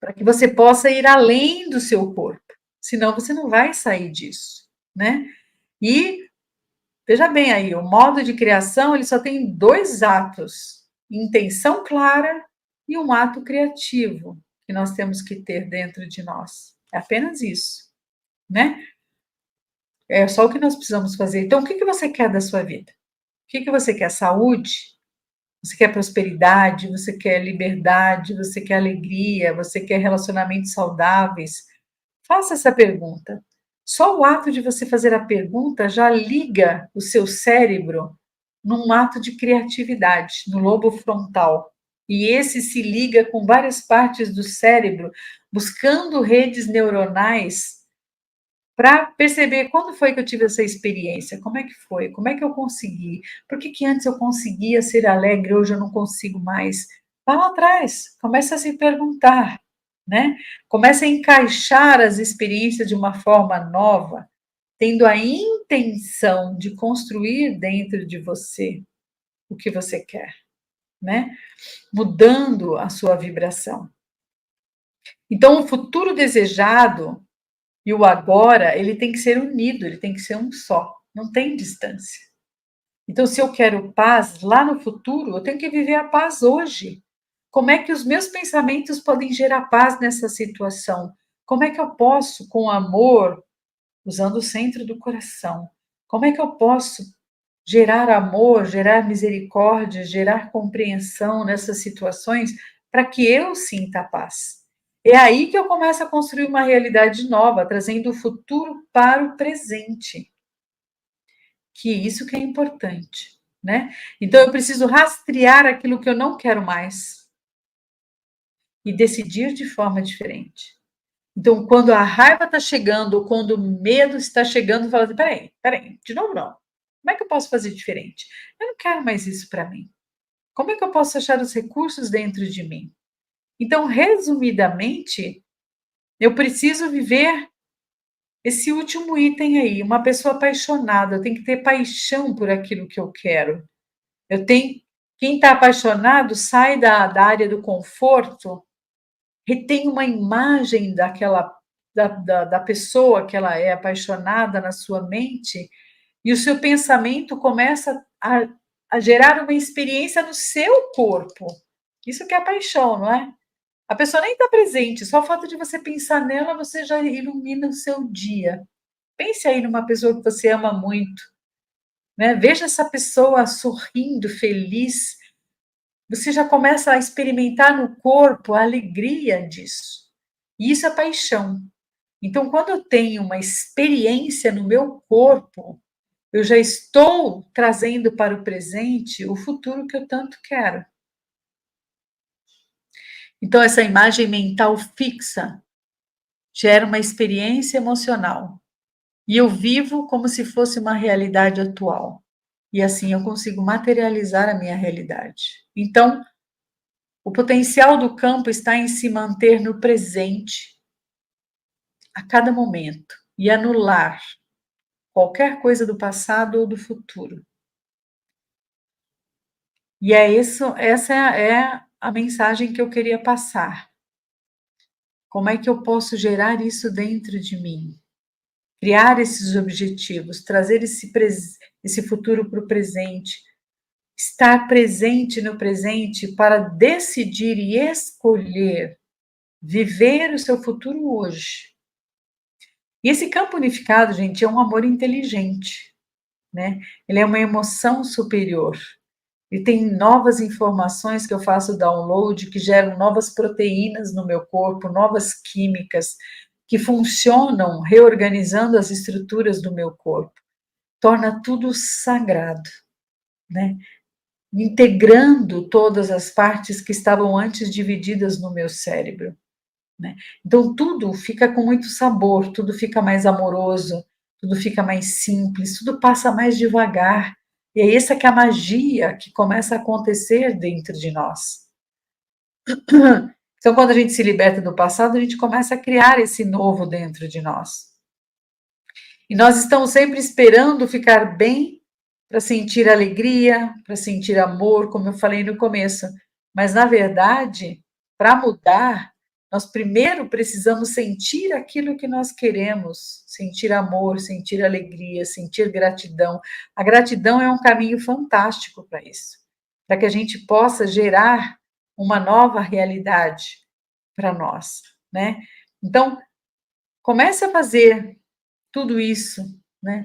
Para que você possa ir além do seu corpo. Senão, você não vai sair disso, né? E veja bem aí, o modo de criação ele só tem dois atos: intenção clara e um ato criativo que nós temos que ter dentro de nós. É apenas isso, né? É só o que nós precisamos fazer. Então, o que você quer da sua vida? que você quer? Saúde? Você quer prosperidade? Você quer liberdade? Você quer alegria? Você quer relacionamentos saudáveis? Faça essa pergunta. Só o ato de você fazer a pergunta já liga o seu cérebro num ato de criatividade, no lobo frontal. E esse se liga com várias partes do cérebro, buscando redes neuronais para perceber quando foi que eu tive essa experiência, como é que foi, como é que eu consegui, por que antes eu conseguia ser alegre, hoje eu não consigo mais. Vá lá atrás, comece a se perguntar, né? Comece a encaixar as experiências de uma forma nova, tendo a intenção de construir dentro de você o que você quer, né? Mudando a sua vibração. Então, o futuro desejado e o agora, ele tem que ser unido, ele tem que ser um só, não tem distância. Então, se eu quero paz lá no futuro, eu tenho que viver a paz hoje. Como é que os meus pensamentos podem gerar paz nessa situação? Como é que eu posso, com amor, usando o centro do coração, como é que eu posso gerar amor, gerar misericórdia, gerar compreensão nessas situações para que eu sinta a paz? É aí que eu começo a construir uma realidade nova, trazendo o futuro para o presente. Que isso que é importante, né? Então eu preciso rastrear aquilo que eu não quero mais e decidir de forma diferente. Então, quando a raiva está chegando, ou quando o medo está chegando, fala assim, peraí, de novo não. Como é que eu posso fazer diferente? Eu não quero mais isso para mim. Como é que eu posso achar os recursos dentro de mim? Então, resumidamente, eu preciso viver esse último item aí, uma pessoa apaixonada, eu tenho que ter paixão por aquilo que eu quero. Eu tenho, quem está apaixonado sai da área do conforto, retém uma imagem daquela da pessoa que ela é apaixonada na sua mente, e o seu pensamento começa a gerar uma experiência no seu corpo. Isso que é a paixão, não é? A pessoa nem está presente, só o fato de você pensar nela, você já ilumina o seu dia. Pense aí numa pessoa que você ama muito, né? Veja essa pessoa sorrindo, feliz. Você já começa a experimentar no corpo a alegria disso. E isso é paixão. Então, quando eu tenho uma experiência no meu corpo, eu já estou trazendo para o presente o futuro que eu tanto quero. Então, essa imagem mental fixa gera uma experiência emocional. E eu vivo como se fosse uma realidade atual. E assim eu consigo materializar a minha realidade. Então, o potencial do campo está em se manter no presente, a cada momento, e anular qualquer coisa do passado ou do futuro. E é isso, essa é a mensagem que eu queria passar. Como é que eu posso gerar isso dentro de mim? Criar esses objetivos, trazer esse futuro para o presente, estar presente no presente para decidir e escolher viver o seu futuro hoje. E esse campo unificado, gente, é um amor inteligente, né? Ele é uma emoção superior. E tem novas informações que eu faço download que geram novas proteínas no meu corpo, novas químicas que funcionam reorganizando as estruturas do meu corpo. Torna tudo sagrado, né? Integrando todas as partes que estavam antes divididas no meu cérebro, né? Então tudo fica com muito sabor, tudo fica mais amoroso, tudo fica mais simples, tudo passa mais devagar. E é essa que é a magia que começa a acontecer dentro de nós. Então, quando a gente se liberta do passado, a gente começa a criar esse novo dentro de nós. E nós estamos sempre esperando ficar bem para sentir alegria, para sentir amor, como eu falei no começo. Mas, na verdade, para mudar, nós primeiro precisamos sentir aquilo que nós queremos, sentir amor, sentir alegria, sentir gratidão. A gratidão é um caminho fantástico para isso, para que a gente possa gerar uma nova realidade para nós, né? Então, comece a fazer tudo isso, né?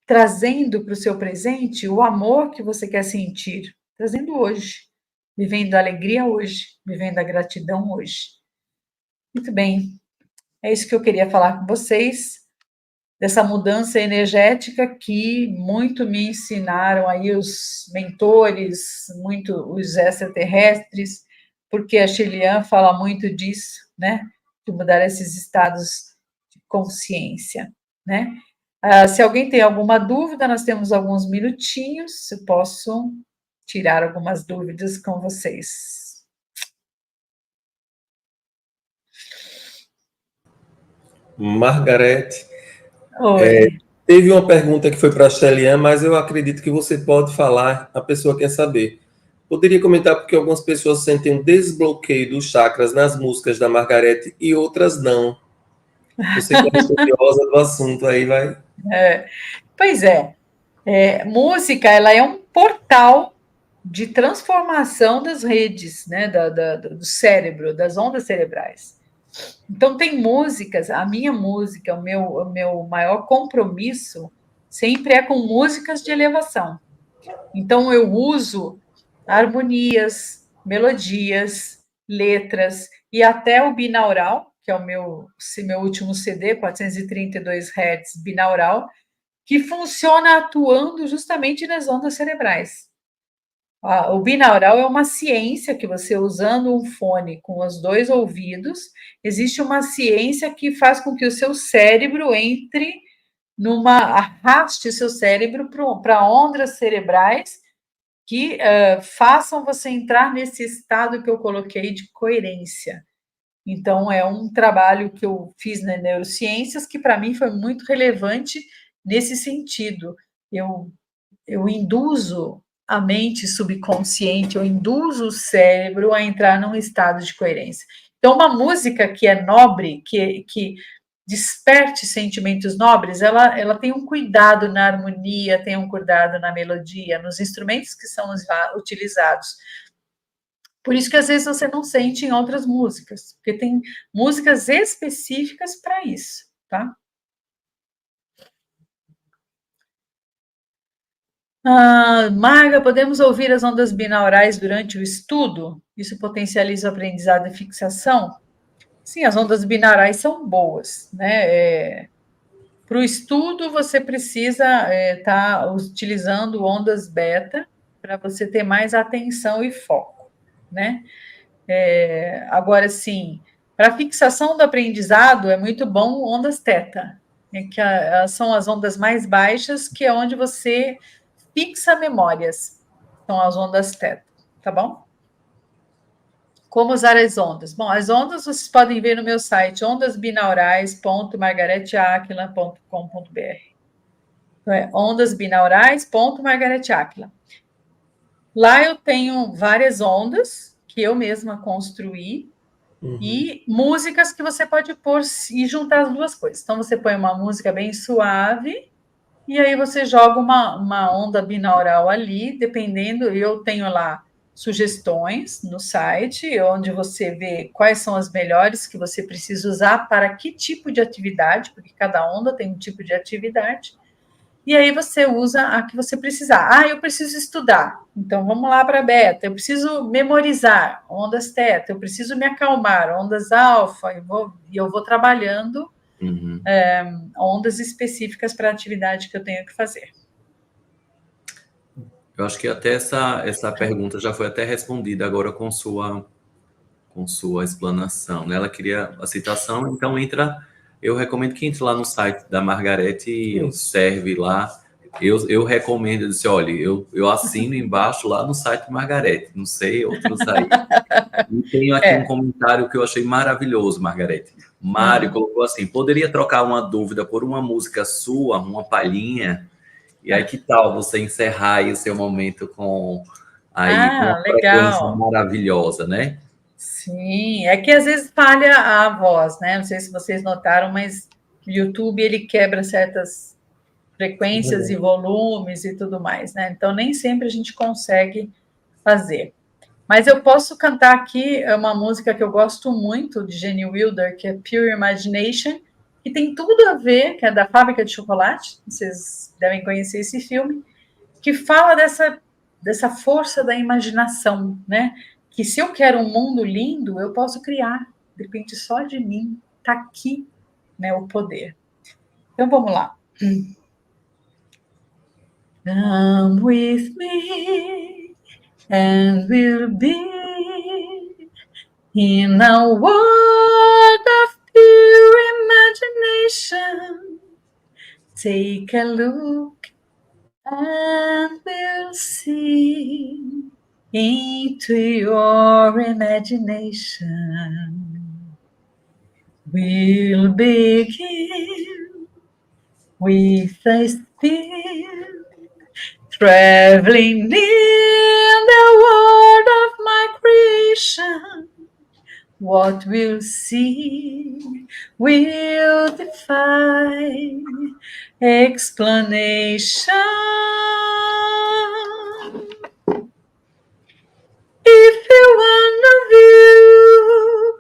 trazendo para o seu presente o amor que você quer sentir, trazendo hoje, vivendo a alegria hoje, vivendo a gratidão hoje. Muito bem, é isso que eu queria falar com vocês, dessa mudança energética que muito me ensinaram aí os mentores, muito os extraterrestres, porque a Shilian fala muito disso, né? De mudar esses estados de consciência, né? Se alguém tem alguma dúvida, nós temos alguns minutinhos, eu posso tirar algumas dúvidas com vocês.
Margarete,
Oi.
teve uma pergunta que foi para a Shelian, mas eu acredito que você pode falar, a pessoa quer saber. Poderia comentar porque algumas pessoas sentem um desbloqueio dos chakras nas músicas da Margarete e outras não. Você que é estudiosa do assunto aí, vai.
Pois é, música ela é um portal de transformação das redes, né, do cérebro, das ondas cerebrais. Então tem músicas, a minha música, o meu maior compromisso sempre é com músicas de elevação. Então eu uso harmonias, melodias, letras e até o binaural, que é o meu último CD, 432 Hz binaural, que funciona atuando justamente nas ondas cerebrais. O binaural é uma ciência que você, usando um fone com os dois ouvidos, existe uma ciência que faz com que o seu cérebro arraste o seu cérebro para ondas cerebrais que façam você entrar nesse estado que eu coloquei de coerência. Então, é um trabalho que eu fiz na neurociências que, para mim, foi muito relevante nesse sentido. Eu induzo a mente subconsciente, eu induzo o cérebro a entrar num estado de coerência. Então, uma música que é nobre, que desperte sentimentos nobres, ela tem um cuidado na harmonia, tem um cuidado na melodia, nos instrumentos que são utilizados. Por isso que às vezes você não sente em outras músicas, porque tem músicas específicas para isso, tá? Marga, podemos ouvir as ondas binaurais durante o estudo? Isso potencializa o aprendizado e fixação? Sim, as ondas binaurais são boas, né? Para o estudo, você precisa estar utilizando ondas beta para você ter mais atenção e foco, né? Agora, sim, para fixação do aprendizado, é muito bom ondas teta, né, que são as ondas mais baixas, que é onde você fixa memórias. São as ondas teta, tá bom? Como usar as ondas? Bom, as ondas vocês podem ver no meu site, ondasbinaurais.margareteaquila.com.br. Então, ondasbinaurais.margareteaquila. Lá eu tenho várias ondas que eu mesma construí, e músicas que você pode pôr e juntar as duas coisas. Então, você põe uma música bem suave, e aí você joga uma onda binaural ali, dependendo. Eu tenho lá sugestões no site, onde você vê quais são as melhores que você precisa usar para que tipo de atividade, porque cada onda tem um tipo de atividade. E aí você usa a que você precisar. Eu preciso estudar. Então vamos lá para beta. Eu preciso memorizar ondas teta. Eu preciso me acalmar, ondas alfa. E eu vou trabalhando ondas específicas para a atividade que eu tenho que fazer.
Eu acho que até essa pergunta já foi até respondida agora com sua explanação, né? Ela queria a citação, então eu recomendo que entre lá no site da Margarete e serve lá. Eu recomendo, eu disse, olha, eu assino embaixo lá no site da Margarete, não sei outros aí. E tenho aqui um comentário que eu achei maravilhoso, Margarete. Mário colocou assim, poderia trocar uma dúvida por uma música sua, uma palhinha? E aí, que tal você encerrar aí o seu momento com uma frequência maravilhosa, né?
Sim, é que às vezes falha a voz, né? Não sei se vocês notaram, mas o YouTube ele quebra certas frequências e volumes e tudo mais, né? Então nem sempre a gente consegue fazer. Mas eu posso cantar aqui uma música que eu gosto muito de Jenny Wilder, que é Pure Imagination, que tem tudo a ver, que é da Fábrica de Chocolate, vocês devem conhecer esse filme, que fala dessa força da imaginação, né? Que se eu quero um mundo lindo, eu posso criar. De repente, só de mim está aqui, né, o poder. Então, vamos lá. Come with me and we'll be in a world of pure imagination. Take a look and we'll see into your imagination. We'll begin with a spin, traveling in the world of my creation. What we'll see will defy explanation. If you want to view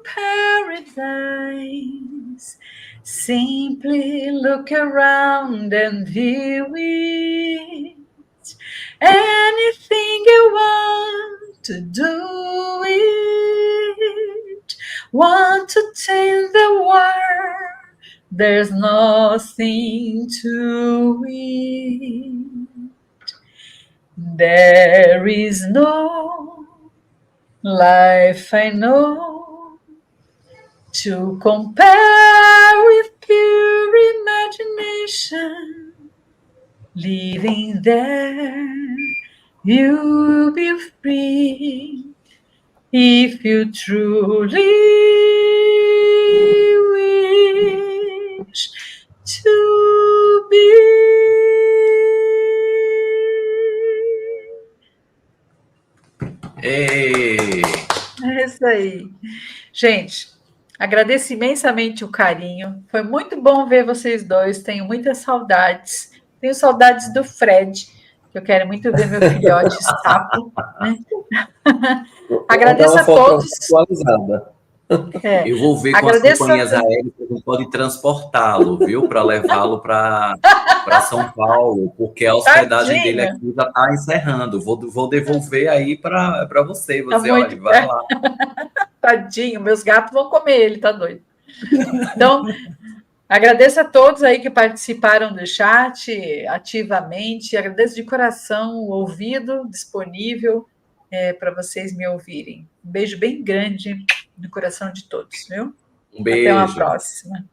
paradise, simply look around and view it. Anything you want to do it, want to change the world, there's nothing to it. There is no life I know to compare with pure imagination. Living there, you'll be free if you truly wish to be.
Ei!
É isso aí. Gente, agradeço imensamente o carinho. Foi muito bom ver vocês dois. Tenho muitas saudades. Tenho saudades do Fred, que eu quero muito ver meu filhote sapo. Né? Agradeço a todos.
Atualizada.
Eu vou ver com as companhias aéreas que a gente pode transportá-lo, viu? Para levá-lo para São Paulo, porque a hospedagem dele aqui já está encerrando. Vou devolver aí para você. Você, olha, vai lá.
Tadinho, meus gatos vão comer ele, tá doido. Então, agradeço a todos aí que participaram do chat ativamente. Agradeço de coração o ouvido disponível para vocês me ouvirem. Um beijo bem grande no coração de todos, viu?
Um beijo.
Até uma próxima.